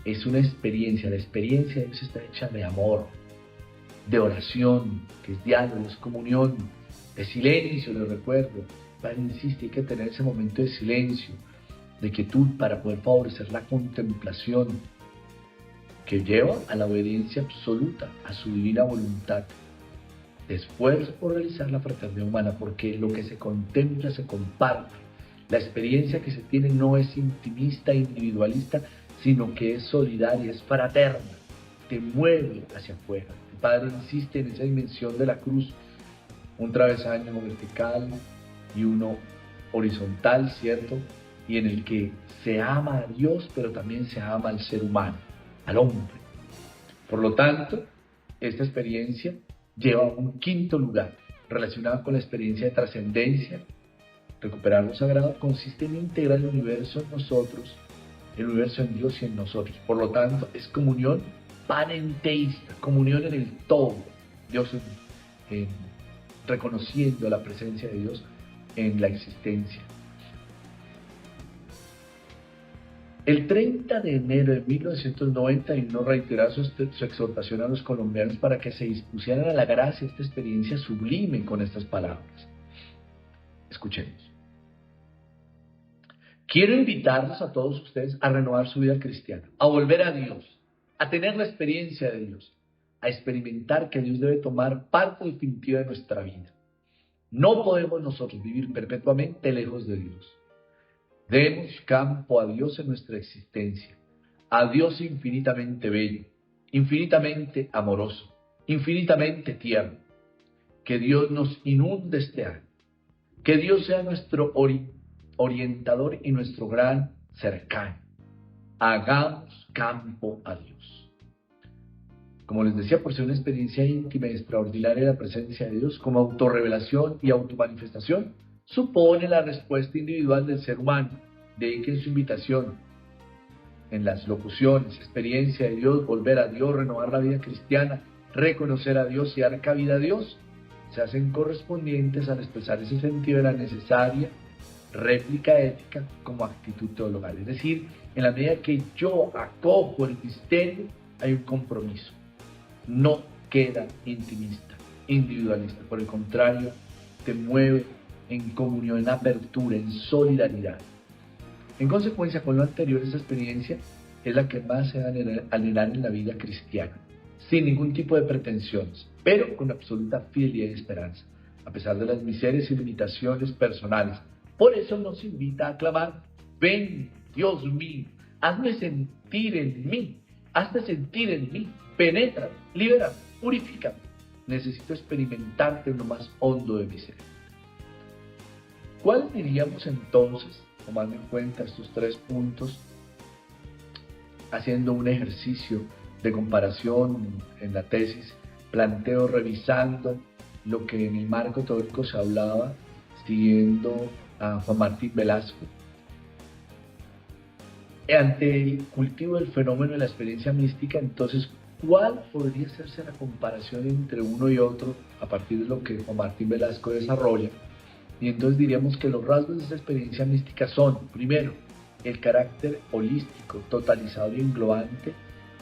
Es una experiencia, la experiencia de Dios está hecha de amor, de oración, que es diálogo, es comunión, de silencio, les recuerdo. El padre insiste, hay que tener ese momento de silencio, de quietud para poder favorecer la contemplación, que lleva a la obediencia absoluta a su divina voluntad, de esfuerzo por realizar la fraternidad humana, porque lo que se contempla se comparte. La experiencia que se tiene no es intimista, individualista, sino que es solidaria, es fraterna, te mueve hacia afuera. El padre insiste en esa dimensión de la cruz, un travesaño vertical y uno horizontal, ¿cierto? Y en el que se ama a Dios, pero también se ama al ser humano, al hombre. Por lo tanto, esta experiencia lleva a un quinto lugar, relacionado con la experiencia de trascendencia. Recuperar lo sagrado consiste en integrar el universo en nosotros, el universo en Dios y en nosotros. Por lo tanto, es comunión panenteísta, comunión en el todo. Dios reconociendo la presencia de Dios en la existencia. El 30 de enero de 1991 reiteró su exhortación a los colombianos para que se dispusieran a la gracia esta experiencia sublime con estas palabras. Escuchemos. Quiero invitarlos a todos ustedes a renovar su vida cristiana, a volver a Dios, a tener la experiencia de Dios, a experimentar que Dios debe tomar parte definitiva de nuestra vida. No podemos nosotros vivir perpetuamente lejos de Dios. Demos campo a Dios en nuestra existencia, a Dios infinitamente bello, infinitamente amoroso, infinitamente tierno. Que Dios nos inunde este año, que Dios sea nuestro orientador y nuestro gran cercano. Hagamos campo a Dios. Como les decía, por ser una experiencia íntima y extraordinaria de la presencia de Dios, como autorrevelación y automanifestación, supone la respuesta individual del ser humano. De ahí que en su invitación, en las locuciones, experiencia de Dios, volver a Dios, renovar la vida cristiana, reconocer a Dios y dar cabida a Dios, se hacen correspondientes al expresar ese sentido de la necesaria réplica ética como actitud teologal. Es decir, en la medida que yo acojo el misterio, hay un compromiso. No queda intimista, individualista. Por el contrario, te mueve en comunión, en apertura, en solidaridad. En consecuencia, con lo anterior, esta experiencia es la que más se va a anhelar en la vida cristiana, sin ningún tipo de pretensiones, pero con absoluta fidelidad y esperanza, a pesar de las miserias y limitaciones personales. Por eso nos invita a clamar: ven, Dios mío, hazme sentir en mí, penétrame, libérame, purifícame. Necesito experimentarte en lo más hondo de mi ser. ¿Cuál diríamos entonces, tomando en cuenta estos 3 puntos, haciendo un ejercicio de comparación en la tesis, planteo revisando lo que en el marco teórico se hablaba, siguiendo a Juan Martín Velasco? Ante el cultivo del fenómeno de la experiencia mística, entonces, ¿cuál podría hacerse la comparación entre uno y otro a partir de lo que Juan Martín Velasco desarrolla? Y entonces diríamos que los rasgos de esta experiencia mística son, primero, el carácter holístico, totalizador y englobante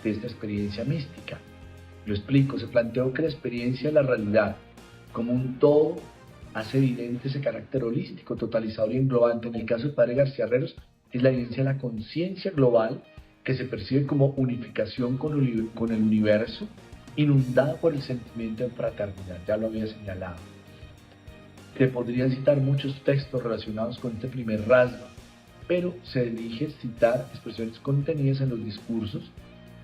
de esta experiencia mística. Lo explico, se planteó que la experiencia de la realidad como un todo hace evidente ese carácter holístico, totalizador y englobante. En el caso del padre García Herreros, es la evidencia de la conciencia global que se percibe como unificación con el universo, inundada por el sentimiento de fraternidad. Ya lo había señalado. Se podrían citar muchos textos relacionados con este primer rasgo, pero se elige citar expresiones contenidas en los discursos: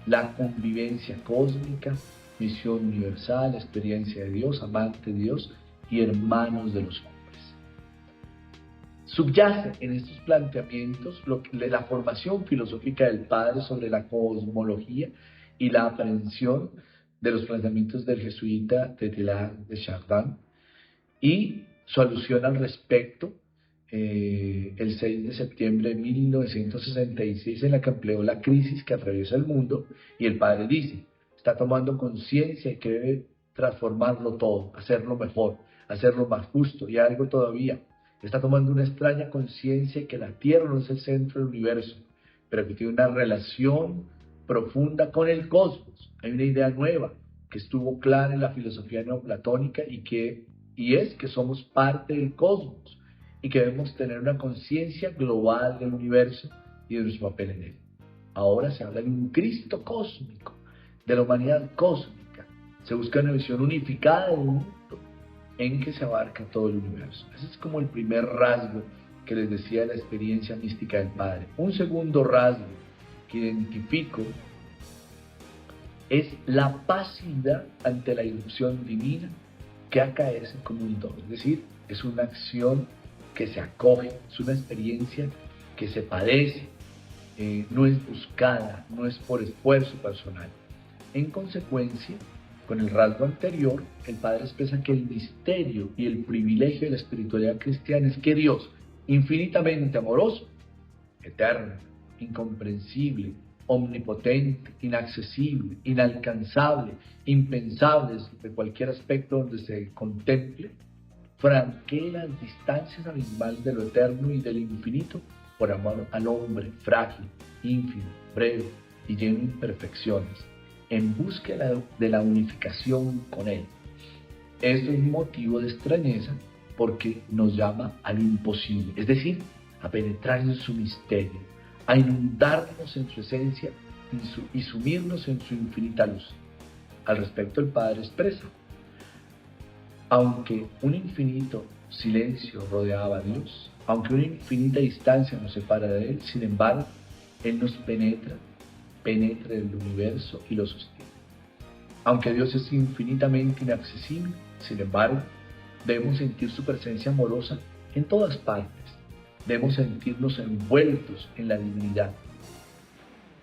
la convivencia cósmica, misión universal, experiencia de Dios, amante de Dios y hermanos de los hombres. Subyace en estos planteamientos la formación filosófica del padre sobre la cosmología y la aprehensión de los planteamientos del jesuita Teilhard de Chardin, y su alusión al respecto el 6 de septiembre de 1966, en la que empleó la crisis que atraviesa el mundo, y el padre dice: está tomando conciencia y que debe transformarlo todo, hacerlo mejor, hacerlo más justo, y algo todavía. Está tomando una extraña conciencia de que la Tierra no es el centro del universo, pero que tiene una relación profunda con el cosmos. Hay una idea nueva que estuvo clara en la filosofía neoplatónica y es que somos parte del cosmos y que debemos tener una conciencia global del universo y de nuestro papel en él. Ahora se habla de un Cristo cósmico, de la humanidad cósmica. Se busca una visión unificada del mundo en que se abarca todo el universo. Ese es como el primer rasgo que les decía de la experiencia mística del Padre. Un segundo rasgo que identifico es la pasividad ante la irrupción divina que acaece como un don. Es decir, es una acción que se acoge, es una experiencia que se padece, no es buscada, no es por esfuerzo personal. En consecuencia, con el rasgo anterior, el Padre expresa que el misterio y el privilegio de la espiritualidad cristiana es que Dios, infinitamente amoroso, eterno, incomprensible, omnipotente, inaccesible, inalcanzable, impensable de cualquier aspecto donde se contemple, franquea las distancias abismales de lo eterno y del infinito por amor al hombre frágil, ínfimo, breve y lleno de imperfecciones, en búsqueda de la unificación con Él. Esto es motivo de extrañeza porque nos llama al imposible, es decir, a penetrar en su misterio, a inundarnos en su esencia y sumirnos en su infinita luz. Al respecto, el Padre expresa: aunque un infinito silencio rodeaba a Dios, aunque una infinita distancia nos separa de Él, sin embargo, Él nos penetra el universo y lo sostiene. Aunque Dios es infinitamente inaccesible, sin embargo, debemos sentir su presencia amorosa en todas partes. Debemos sentirnos envueltos en la divinidad.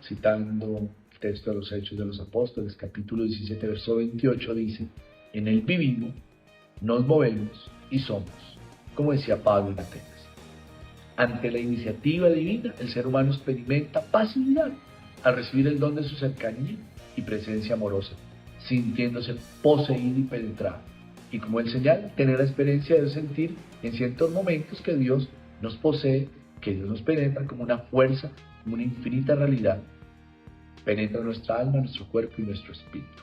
Citando el texto de los Hechos de los Apóstoles, capítulo 17, verso 28, dice: en Él vivimos, nos movemos y somos, como decía Pablo en Atenas. Ante la iniciativa divina, el ser humano experimenta pasividad al recibir el don de su cercanía y presencia amorosa, sintiéndose poseído y penetrado. Y como él señala, tener la experiencia de sentir en ciertos momentos que Dios nos posee, que Dios nos penetra como una fuerza, como una infinita realidad. Penetra nuestra alma, nuestro cuerpo y nuestro espíritu.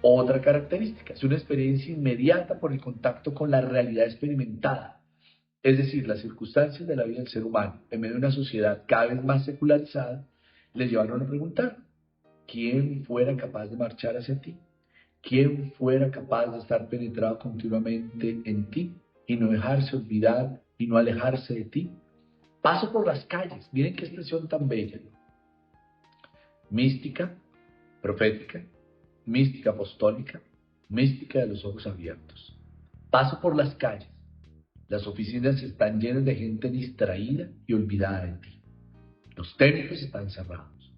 Otra característica es una experiencia inmediata por el contacto con la realidad experimentada. Es decir, las circunstancias de la vida del ser humano, en medio de una sociedad cada vez más secularizada, le llevaron a preguntar: ¿quién fuera capaz de marchar hacia ti? ¿Quién fuera capaz de estar penetrado continuamente en ti y no dejarse olvidar y no alejarse de ti? Paso por las calles, miren qué expresión tan bella. Mística, profética, mística apostólica, mística de los ojos abiertos. Paso por las calles. Las oficinas están llenas de gente distraída y olvidada de ti. Los templos están cerrados.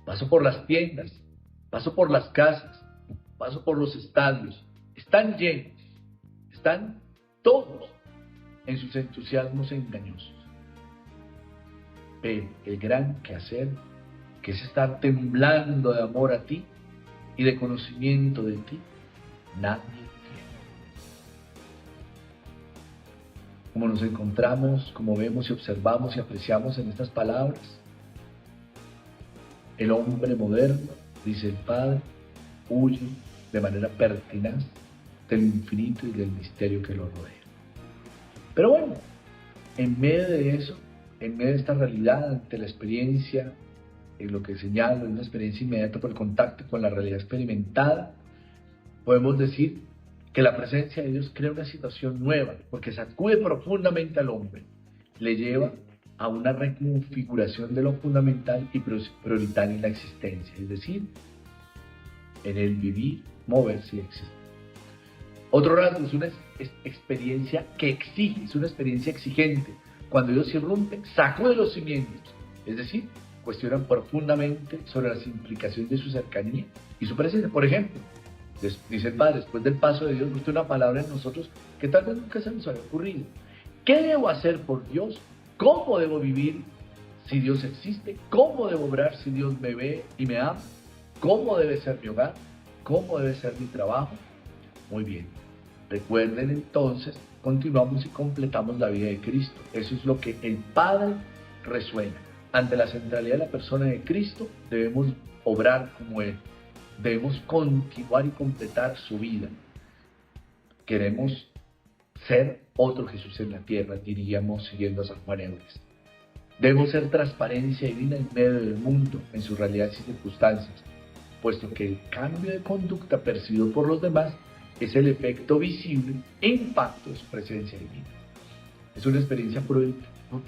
Paso por las tiendas, paso por las casas, paso por los estadios. Están llenos, están todos en sus entusiasmos engañosos. Pero el gran quehacer, que es estar temblando de amor a ti y de conocimiento de ti, nadie tiene. Como nos encontramos, como vemos y observamos y apreciamos en estas palabras, el hombre moderno, dice el Padre, huye de manera pertinaz del infinito y del misterio que lo rodea. Pero bueno, en medio de eso, en medio de esta realidad, ante la experiencia, en lo que señalo, una experiencia inmediata por el contacto con la realidad experimentada, podemos decir que la presencia de Dios crea una situación nueva, porque sacude profundamente al hombre, le lleva a una reconfiguración de lo fundamental y prioritario en la existencia, es decir, en el vivir, moverse y existir. Otro rasgo es una experiencia que exige, es una experiencia exigente. Cuando Dios irrumpe, sacude los cimientos, es decir, cuestionan profundamente sobre las implicaciones de su cercanía y su presencia. Por ejemplo, dice el Padre, después del paso de Dios, gusta una palabra en nosotros que tal vez nunca se nos había ocurrido. ¿Qué debo hacer por Dios? ¿Cómo debo vivir si Dios existe? ¿Cómo debo obrar si Dios me ve y me ama? ¿Cómo debe ser mi hogar? ¿Cómo debe ser mi trabajo? Muy bien. Recuerden entonces, continuamos y completamos la vida de Cristo. Eso es lo que el Padre resuena. Ante la centralidad de la persona de Cristo, debemos obrar como Él. Debemos continuar y completar su vida. Queremos ser otro Jesús en la tierra, diríamos siguiendo a San Juan Eudes. Debemos ser transparencia divina en medio del mundo, en sus realidades y circunstancias, puesto que el cambio de conducta percibido por los demás es el efecto visible e impacto de su presencia divina. Es una experiencia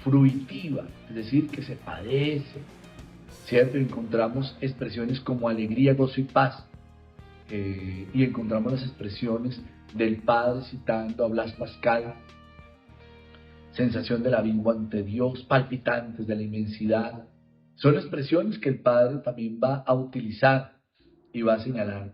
fruitiva, es decir, que se padece, ¿cierto? Encontramos expresiones como alegría, gozo y paz, y encontramos las expresiones del Padre citando a Blas Pascal, sensación del abismo ante Dios, palpitantes de la inmensidad. Son expresiones que el Padre también va a utilizar y va a señalar.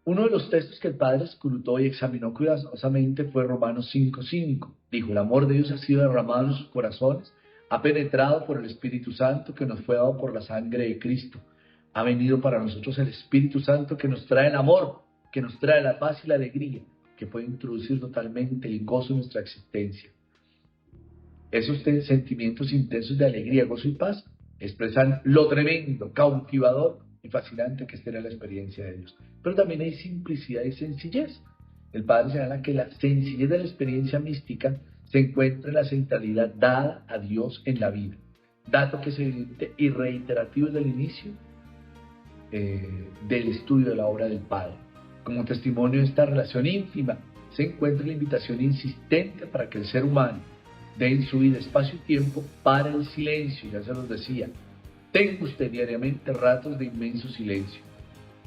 Uno de los textos que el Padre escrutó y examinó cuidadosamente fue Romanos 5:5. Dijo: el amor de Dios ha sido derramado en sus corazones, ha penetrado por el Espíritu Santo que nos fue dado por la sangre de Cristo. Ha venido para nosotros el Espíritu Santo que nos trae el amor, que nos trae la paz y la alegría, que puede introducir totalmente el gozo en nuestra existencia. Esos sentimientos intensos de alegría, gozo y paz expresan lo tremendo, cautivador y fascinante que es tener la experiencia de Dios. Pero también hay simplicidad y sencillez. El Padre señala que la sencillez de la experiencia mística se encuentra en la centralidad dada a Dios en la vida. Dato que es evidente y reiterativo desde el inicio del estudio de la obra del Padre. Como testimonio de esta relación íntima se encuentra la invitación insistente para que el ser humano dé en su vida espacio y tiempo para el silencio. Ya se los decía, tenga usted diariamente ratos de inmenso silencio.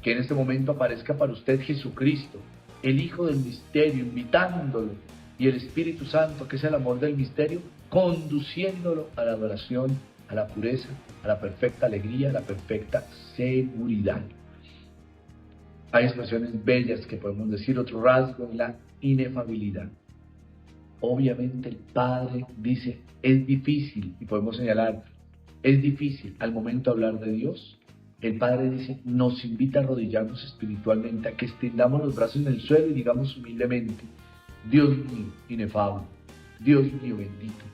Que en este momento aparezca para usted Jesucristo, el Hijo del misterio, invitándolo, y el Espíritu Santo, que es el amor del misterio, conduciéndolo a la adoración, a la pureza, a la perfecta alegría, a la perfecta seguridad. Hay expresiones bellas que podemos decir. Otro rasgo es la inefabilidad. Obviamente el Padre dice, es difícil, y podemos señalar, es difícil al momento de hablar de Dios. El Padre dice, nos invita a arrodillarnos espiritualmente, a que extendamos los brazos en el suelo y digamos humildemente, Dios mío inefable, Dios mío bendito,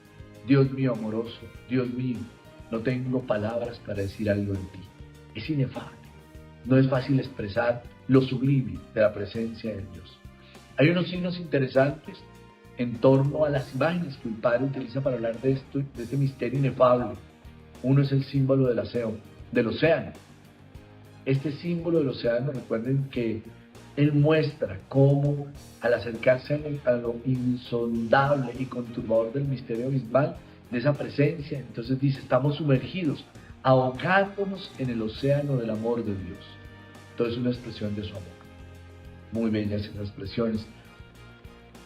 Dios mío amoroso, Dios mío, no tengo palabras para decir algo en ti. Es inefable. No es fácil expresar lo sublime de la presencia de Dios. Hay unos signos interesantes en torno a las imágenes que el Padre utiliza para hablar de esto, de este misterio inefable. Uno es el símbolo del océano. Este símbolo del océano, recuerden que él muestra cómo al acercarse a lo insondable y conturbador del misterio abismal, de esa presencia, entonces dice, estamos sumergidos, ahogándonos en el océano del amor de Dios. Entonces es una expresión de su amor. Muy bellas esas expresiones.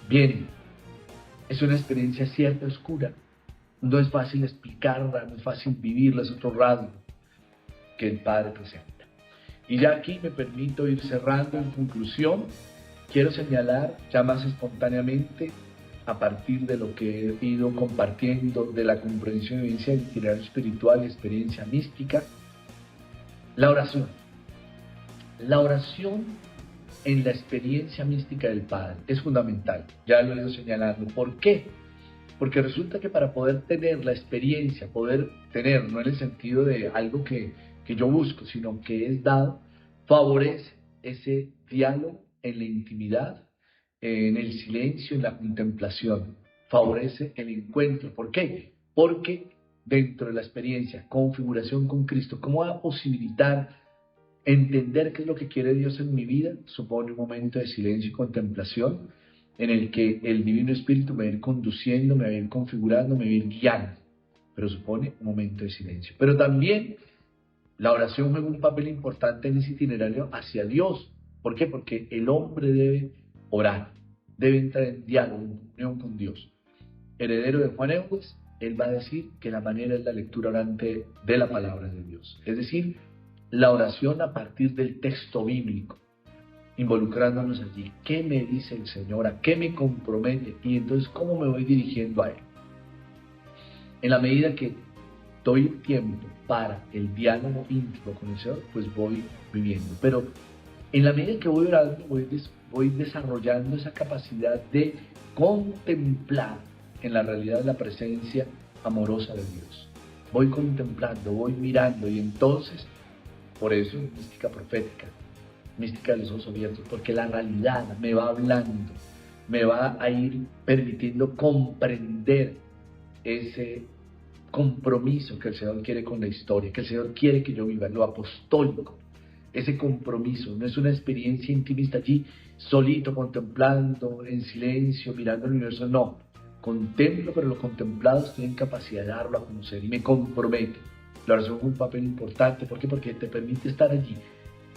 Bien, es una experiencia cierta, oscura. No es fácil explicarla, no es fácil vivirla, es otro rasgo que el Padre presenta. Y ya aquí me permito ir cerrando. En conclusión, quiero señalar ya más espontáneamente, a partir de lo que he ido compartiendo de la comprensión y vivencia del itinerario espiritual y experiencia mística, la oración. La oración en la experiencia mística del Padre es fundamental. Ya lo he ido señalando. ¿Por qué? Porque resulta que para poder tener la experiencia, poder tener, no en el sentido de algo que yo busco, sino que es dado, favorece ese diálogo en la intimidad, en el silencio, en la contemplación. Favorece el encuentro. ¿Por qué? Porque dentro de la experiencia, configuración con Cristo, ¿cómo va a posibilitar entender qué es lo que quiere Dios en mi vida? Supone un momento de silencio y contemplación en el que el Divino Espíritu me va a ir conduciendo, me va a ir configurando, me va a ir guiando. Pero supone un momento de silencio. Pero también la oración juega un papel importante en ese itinerario hacia Dios. ¿Por qué? Porque el hombre debe orar, debe entrar en diálogo, en comunión con Dios. Heredero de Juan Eudes, él va a decir que la manera es la lectura orante de la palabra de Dios. Es decir, la oración a partir del texto bíblico, involucrándonos allí. ¿Qué me dice el Señor? ¿A qué me compromete? Y entonces, ¿cómo me voy dirigiendo a Él? En la medida que doy tiempo para el diálogo íntimo con el Señor, pues voy viviendo. Pero en la medida que voy orando, voy desarrollando esa capacidad de contemplar en la realidad de la presencia amorosa de Dios. Voy contemplando, voy mirando, y entonces, por eso es mística profética, mística de los ojos abiertos, porque la realidad me va hablando, me va a ir permitiendo comprender ese compromiso que el Señor quiere con la historia, que el Señor quiere que yo viva, lo apostólico. Ese compromiso no es una experiencia intimista allí, solito, contemplando, en silencio, mirando el universo. No, contemplo, pero lo contemplado estoy en capacidad de darlo a conocer y me compromete. La oración juega un papel importante. ¿Por qué? Porque te permite estar allí,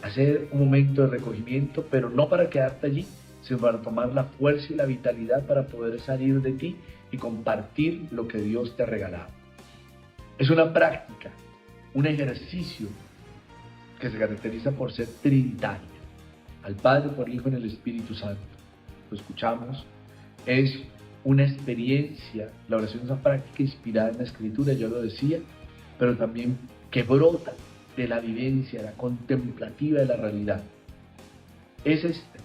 hacer un momento de recogimiento, pero no para quedarte allí, sino para tomar la fuerza y la vitalidad para poder salir de ti y compartir lo que Dios te ha regalado. Es una práctica, un ejercicio que se caracteriza por ser trinitario. Al Padre, por el Hijo y el Espíritu Santo. Lo escuchamos. Es una experiencia, la oración es una práctica inspirada en la Escritura, yo lo decía, pero también que brota de la vivencia, la contemplativa de la realidad. Es este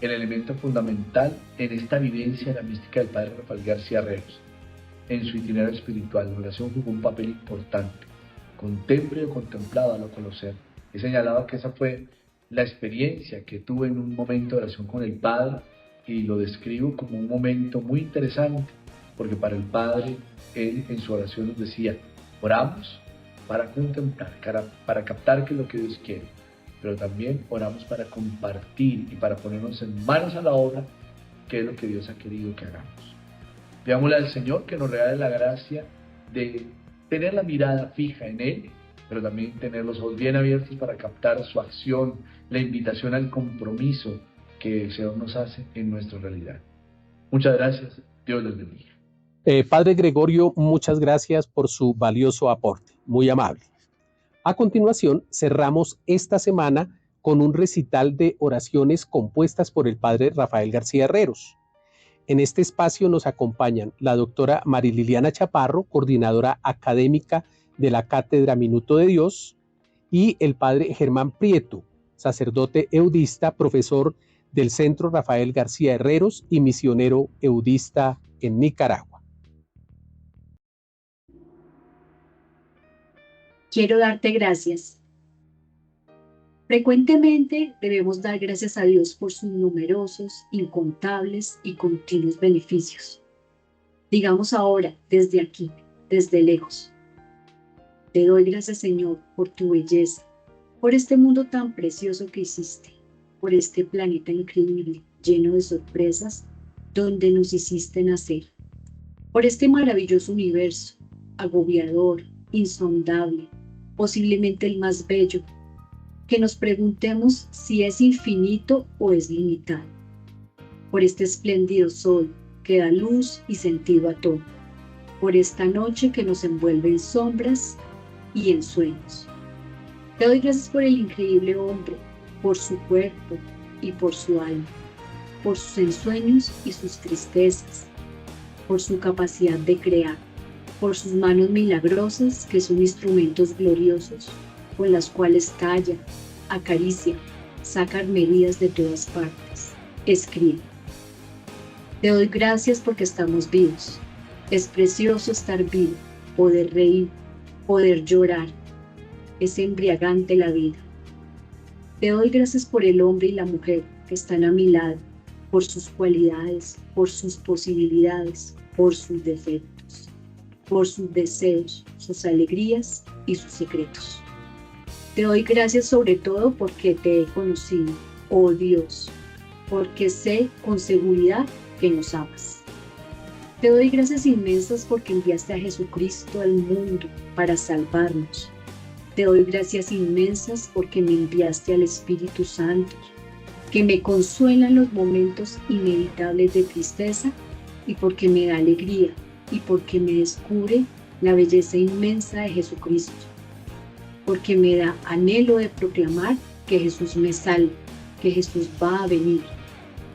el elemento fundamental en esta vivencia de la mística del Padre Rafael García Ríos. en su itinerario espiritual. La oración jugó un papel importante. Contemple o contemplaba lo conocer. He señalado que esa fue la experiencia que tuve en un momento de oración con el Padre, y lo describo como un momento muy interesante, porque para el Padre, Él en su oración nos decía: oramos para contemplar, para captar qué es lo que Dios quiere, pero también oramos para compartir y para ponernos en manos a la obra, qué es lo que Dios ha querido que hagamos. Pidámosle al Señor que nos regale la gracia de tener la mirada fija en Él, pero también tener los ojos bien abiertos para captar su acción, la invitación al compromiso que el Señor nos hace en nuestra realidad. Muchas gracias. Dios les bendiga. Padre Gregorio, muchas gracias por su valioso aporte. Muy amable. A continuación, cerramos esta semana con un recital de oraciones compuestas por el Padre Rafael García Herreros. En este espacio nos acompañan la doctora Marililiana Chaparro, coordinadora académica de la Cátedra Minuto de Dios, y el Padre Germán Prieto, sacerdote eudista, profesor del Centro Rafael García Herreros y misionero eudista en Nicaragua. Quiero darte gracias. Frecuentemente debemos dar gracias a Dios por sus numerosos, incontables y continuos beneficios. Digamos ahora, desde aquí, desde lejos: te doy gracias, Señor, por tu belleza, por este mundo tan precioso que hiciste, por este planeta increíble, lleno de sorpresas, donde nos hiciste nacer, por este maravilloso universo, agobiador, insondable, posiblemente el más bello, que nos preguntemos si es infinito o es limitado, por este espléndido sol que da luz y sentido a todo, por esta noche que nos envuelve en sombras y en sueños. Te doy gracias por el increíble hombre, por su cuerpo y por su alma, por sus ensueños y sus tristezas, por su capacidad de crear, por sus manos milagrosas que son instrumentos gloriosos, con las cuales talla, acaricia, saca medidas de todas partes, escribe. Te doy gracias porque estamos vivos. Es precioso estar vivo, poder reír, poder llorar. Es embriagante la vida. Te doy gracias por el hombre y la mujer que están a mi lado, por sus cualidades, por sus posibilidades, por sus defectos, por sus deseos, sus alegrías y sus secretos. Te doy gracias sobre todo porque te he conocido, oh Dios, porque sé con seguridad que nos amas. Te doy gracias inmensas porque enviaste a Jesucristo al mundo para salvarnos. Te doy gracias inmensas porque me enviaste al Espíritu Santo, que me consuela en los momentos inevitables de tristeza y porque me da alegría y porque me descubre la belleza inmensa de Jesucristo, porque me da anhelo de proclamar que Jesús me salva, que Jesús va a venir,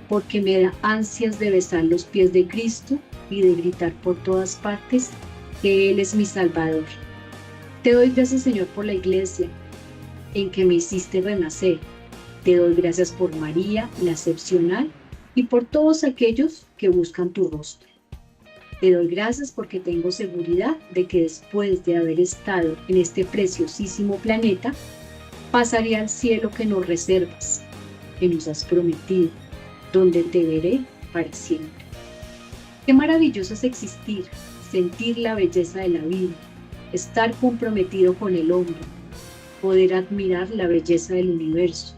porque me da ansias de besar los pies de Cristo y de gritar por todas partes que Él es mi Salvador. Te doy gracias, Señor, por la iglesia en que me hiciste renacer. Te doy gracias por María, la excepcional, y por todos aquellos que buscan tu rostro. Te doy gracias porque tengo seguridad de que después de haber estado en este preciosísimo planeta, pasaré al cielo que nos reservas, que nos has prometido, donde te veré para siempre. Qué maravilloso es existir, sentir la belleza de la vida, estar comprometido con el hombre, poder admirar la belleza del universo,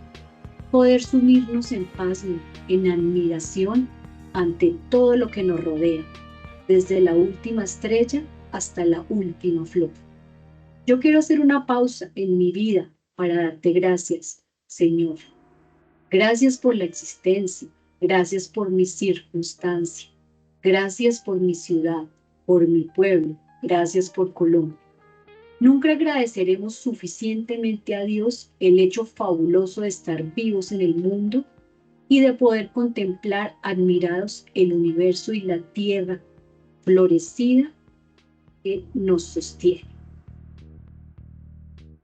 poder sumirnos en paz, en admiración ante todo lo que nos rodea, desde la última estrella hasta la última flor. Yo quiero hacer una pausa en mi vida para darte gracias, Señor. Gracias por la existencia, gracias por mi circunstancia, gracias por mi ciudad, por mi pueblo, gracias por Colombia. Nunca agradeceremos suficientemente a Dios el hecho fabuloso de estar vivos en el mundo y de poder contemplar admirados el universo y la tierra florecida que nos sostiene.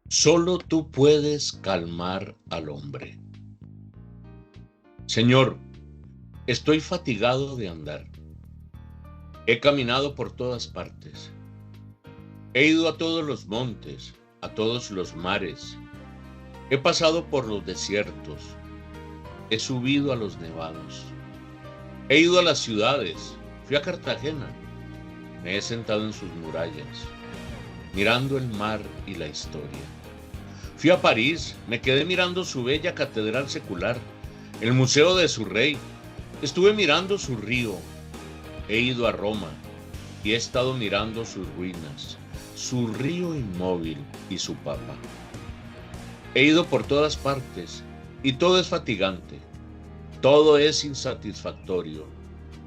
Solo tú puedes calmar al hombre. Señor, estoy fatigado de andar. He caminado por todas partes. He ido a todos los montes, a todos los mares. He pasado por los desiertos. He subido a los nevados. He ido a las ciudades. Fui a Cartagena. Me he sentado en sus murallas, mirando el mar y la historia. Fui a París. Me quedé mirando su bella catedral secular, el museo de su rey. Estuve mirando su río. He ido a Roma y he estado mirando sus ruinas, su río inmóvil y su papa. He ido por todas partes y todo es fatigante, todo es insatisfactorio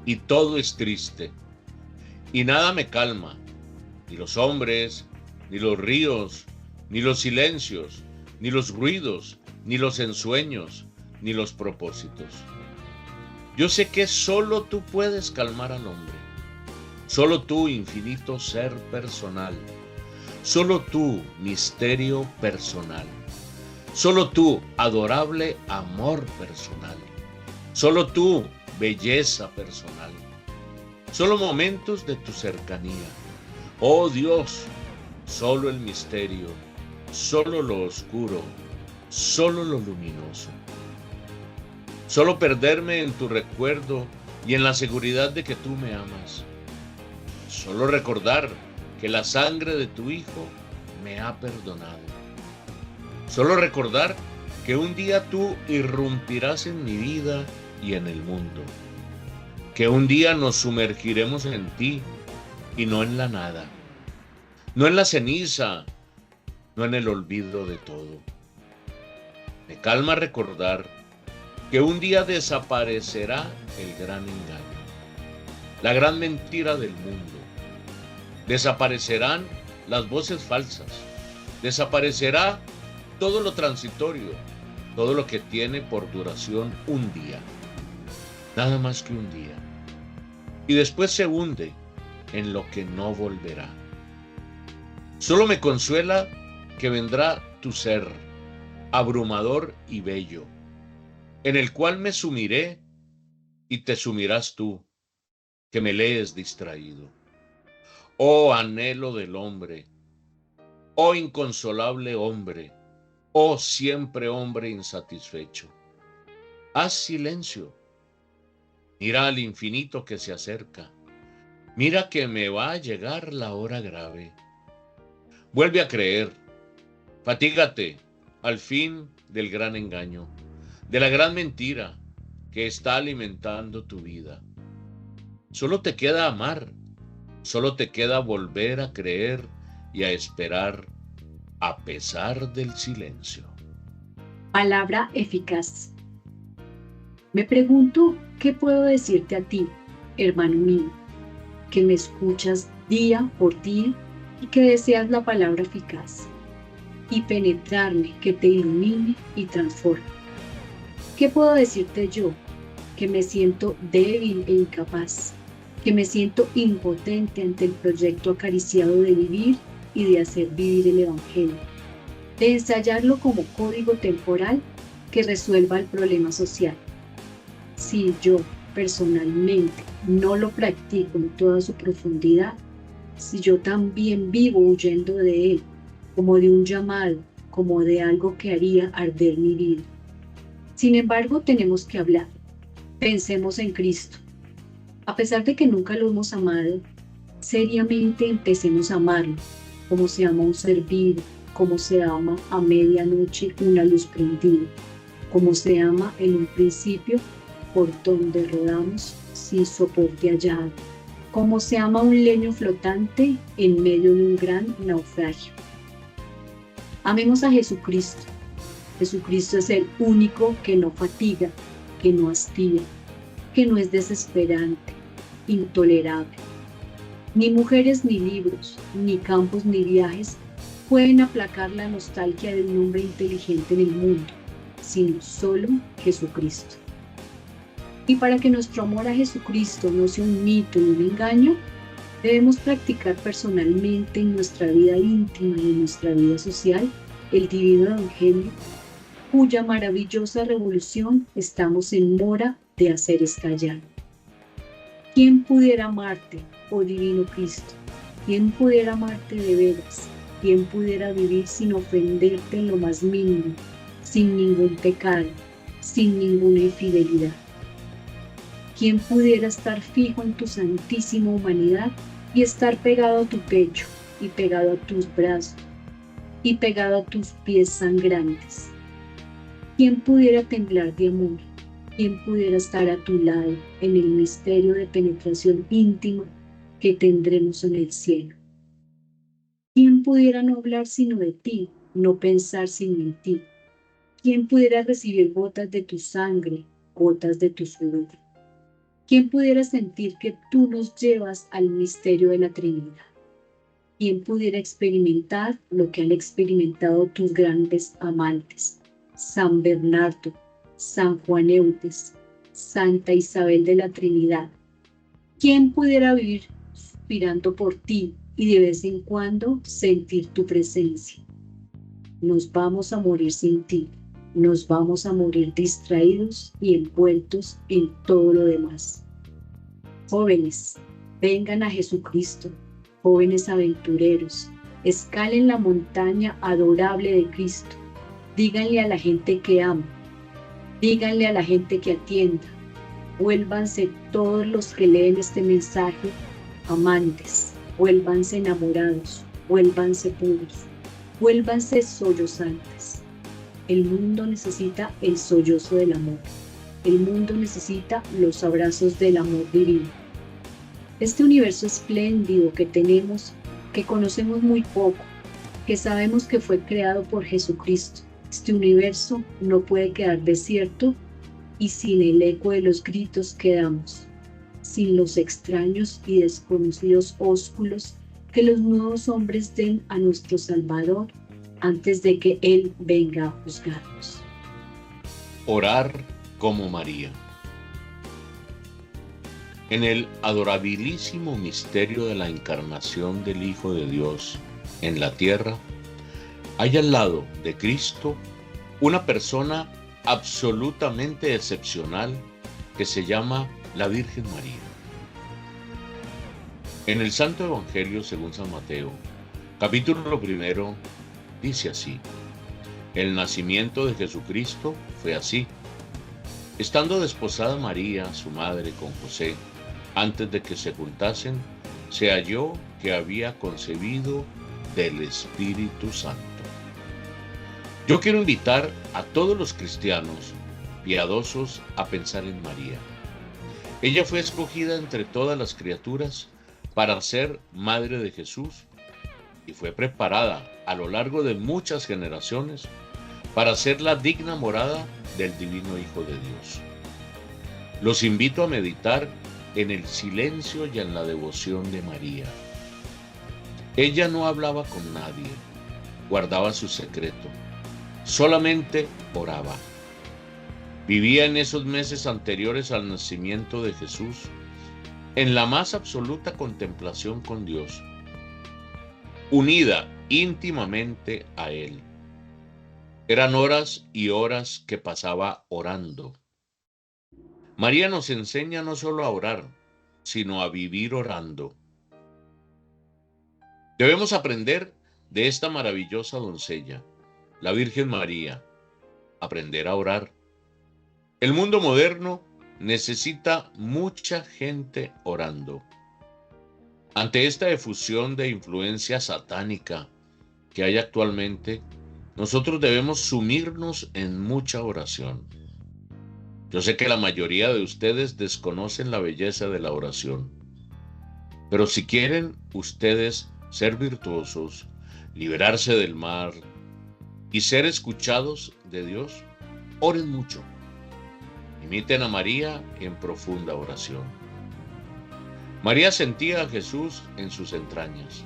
y todo es triste. Y nada me calma, ni los hombres, ni los ríos, ni los silencios, ni los ruidos, ni los ensueños, ni los propósitos. Yo sé que solo tú puedes calmar al hombre, solo tú, infinito ser personal, solo tú, misterio personal, solo tú, adorable amor personal, solo tú, belleza personal, solo momentos de tu cercanía. Oh Dios, solo el misterio, solo lo oscuro, solo lo luminoso. Solo perderme en tu recuerdo y en la seguridad de que tú me amas. Solo recordar que la sangre de tu Hijo me ha perdonado. Solo recordar que un día tú irrumpirás en mi vida y en el mundo. Que un día nos sumergiremos en ti y no en la nada. No en la ceniza, no en el olvido de todo. Me calma recordar que un día desaparecerá el gran engaño, la gran mentira del mundo. Desaparecerán las voces falsas, desaparecerá todo lo transitorio, todo lo que tiene por duración un día, nada más que un día. Y después se hunde en lo que no volverá. Solo me consuela que vendrá tu ser, abrumador y bello, en el cual me sumiré y te sumirás tú, que me lees distraído. Oh anhelo del hombre, oh inconsolable hombre, oh siempre hombre insatisfecho. Haz silencio, mira al infinito que se acerca, mira que me va a llegar la hora grave. Vuelve a creer, fatígate al fin del gran engaño, de la gran mentira que está alimentando tu vida. Solo te queda amar, solo te queda volver a creer y a esperar a pesar del silencio. Palabra eficaz. Me pregunto qué puedo decirte a ti, hermano mío, que me escuchas día por día y que deseas la palabra eficaz y penetrarme, que te ilumine y transforme. ¿Qué puedo decirte yo, que me siento débil e incapaz, que me siento impotente ante el proyecto acariciado de vivir y de hacer vivir el Evangelio, de ensayarlo como código temporal que resuelva el problema social? Si yo personalmente no lo practico en toda su profundidad, si yo también vivo huyendo de él, como de un llamado, como de algo que haría arder mi vida. Sin embargo, tenemos que hablar. Pensemos en Cristo. A pesar de que nunca lo hemos amado, seriamente empecemos a amarlo, como se ama un ser vivo, como se ama a medianoche una luz prendida, como se ama en un principio por donde rodamos sin soporte hallado, como se ama un leño flotante en medio de un gran naufragio. Amemos a Jesucristo. Jesucristo es el único que no fatiga, que no hastía, que no es desesperante, intolerable. Ni mujeres ni libros, ni campos ni viajes pueden aplacar la nostalgia de un hombre inteligente en el mundo, sino solo Jesucristo. Y para que nuestro amor a Jesucristo no sea un mito ni un engaño, debemos practicar personalmente en nuestra vida íntima y en nuestra vida social el divino Evangelio, cuya maravillosa revolución estamos en mora de hacer estallar. ¿Quién pudiera amarte oh divino Cristo? ¿Quién pudiera amarte de veras? ¿Quién pudiera vivir sin ofenderte en lo más mínimo, sin ningún pecado, sin ninguna infidelidad? ¿Quién pudiera estar fijo en tu santísima humanidad y estar pegado a tu pecho y pegado a tus brazos y pegado a tus pies sangrantes? ¿Quién pudiera temblar de amor? ¿Quién pudiera estar a tu lado en el misterio de penetración íntima que tendremos en el cielo? ¿Quién pudiera no hablar sino de ti, no pensar sin mentir? ¿Quién pudiera recibir gotas de tu sangre, gotas de tu sudor? ¿Quién pudiera sentir que tú nos llevas al misterio de la Trinidad? ¿Quién pudiera experimentar lo que han experimentado tus grandes amantes? San Bernardo, San Juan Eutes, Santa Isabel de la Trinidad. ¿Quién pudiera vivir suspirando por ti y de vez en cuando sentir tu presencia? Nos vamos a morir sin ti, nos vamos a morir distraídos y envueltos en todo lo demás. Jóvenes, vengan a Jesucristo, jóvenes aventureros, escalen la montaña adorable de Cristo. Díganle a la gente que ama, díganle a la gente que atienda. Vuélvanse todos los que leen este mensaje amantes, vuélvanse enamorados, vuélvanse puros, vuélvanse sollozantes. El mundo necesita el sollozo del amor. El mundo necesita los abrazos del amor divino. Este universo espléndido que tenemos, que conocemos muy poco, que sabemos que fue creado por Jesucristo. Este universo no puede quedar desierto y sin el eco de los gritos que damos, sin los extraños y desconocidos ósculos que los nuevos hombres den a nuestro Salvador antes de que Él venga a juzgarnos. Orar como María. En el adorabilísimo misterio de la encarnación del Hijo de Dios en la tierra, hay al lado de Cristo una persona absolutamente excepcional que se llama la Virgen María. En el Santo Evangelio según San Mateo, capítulo 1, dice así: el nacimiento de Jesucristo fue así. Estando desposada María, su madre, con José, antes de que se juntasen, se halló que había concebido del Espíritu Santo. Yo quiero invitar a todos los cristianos piadosos a pensar en María. Ella fue escogida entre todas las criaturas para ser madre de Jesús y fue preparada a lo largo de muchas generaciones para ser la digna morada del Divino Hijo de Dios. Los invito a meditar en el silencio y en la devoción de María. Ella no hablaba con nadie, guardaba su secreto, solamente oraba. Vivía en esos meses anteriores al nacimiento de Jesús en la más absoluta contemplación con Dios, unida íntimamente a Él. Eran horas y horas que pasaba orando. María nos enseña no solo a orar, sino a vivir orando. Debemos aprender de esta maravillosa doncella, la Virgen María, aprender a orar. El mundo moderno necesita mucha gente orando. Ante esta efusión de influencia satánica que hay actualmente, nosotros debemos sumirnos en mucha oración. Yo sé que la mayoría de ustedes desconocen la belleza de la oración, pero si quieren ustedes ser virtuosos, liberarse del mal y ser escuchados de Dios, oren mucho. Imiten a María en profunda oración. María sentía a Jesús en sus entrañas.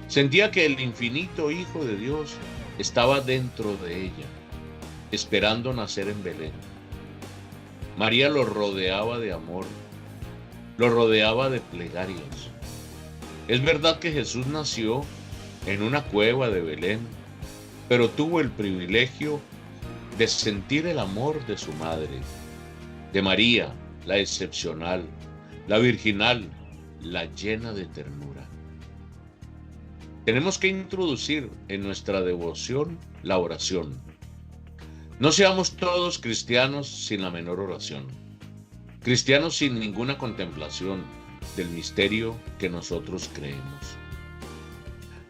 Sentía que el infinito Hijo de Dios estaba dentro de ella, esperando nacer en Belén. María lo rodeaba de amor, lo rodeaba de plegarias. Es verdad que Jesús nació en una cueva de Belén, pero tuvo el privilegio de sentir el amor de su madre, de María, la excepcional, la virginal, la llena de ternura. Tenemos que introducir en nuestra devoción la oración. No seamos todos cristianos sin la menor oración, cristianos sin ninguna contemplación del misterio que nosotros creemos.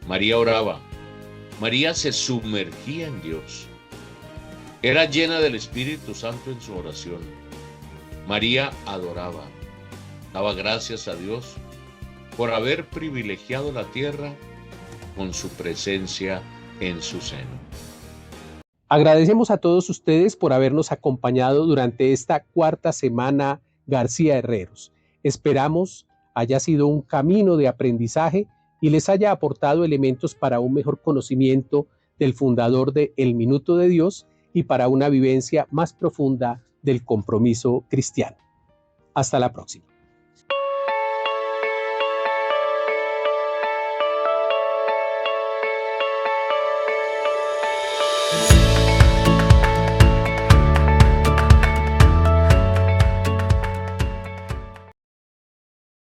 María oraba, María se sumergía en Dios. Era llena del Espíritu Santo en su oración. María adoraba, daba gracias a Dios por haber privilegiado la tierra con su presencia en su seno. Agradecemos a todos ustedes por habernos acompañado durante esta cuarta semana García Herreros. Esperamos haya sido un camino de aprendizaje y les haya aportado elementos para un mejor conocimiento del fundador de El Minuto de Dios y para una vivencia más profunda del compromiso cristiano. Hasta la próxima.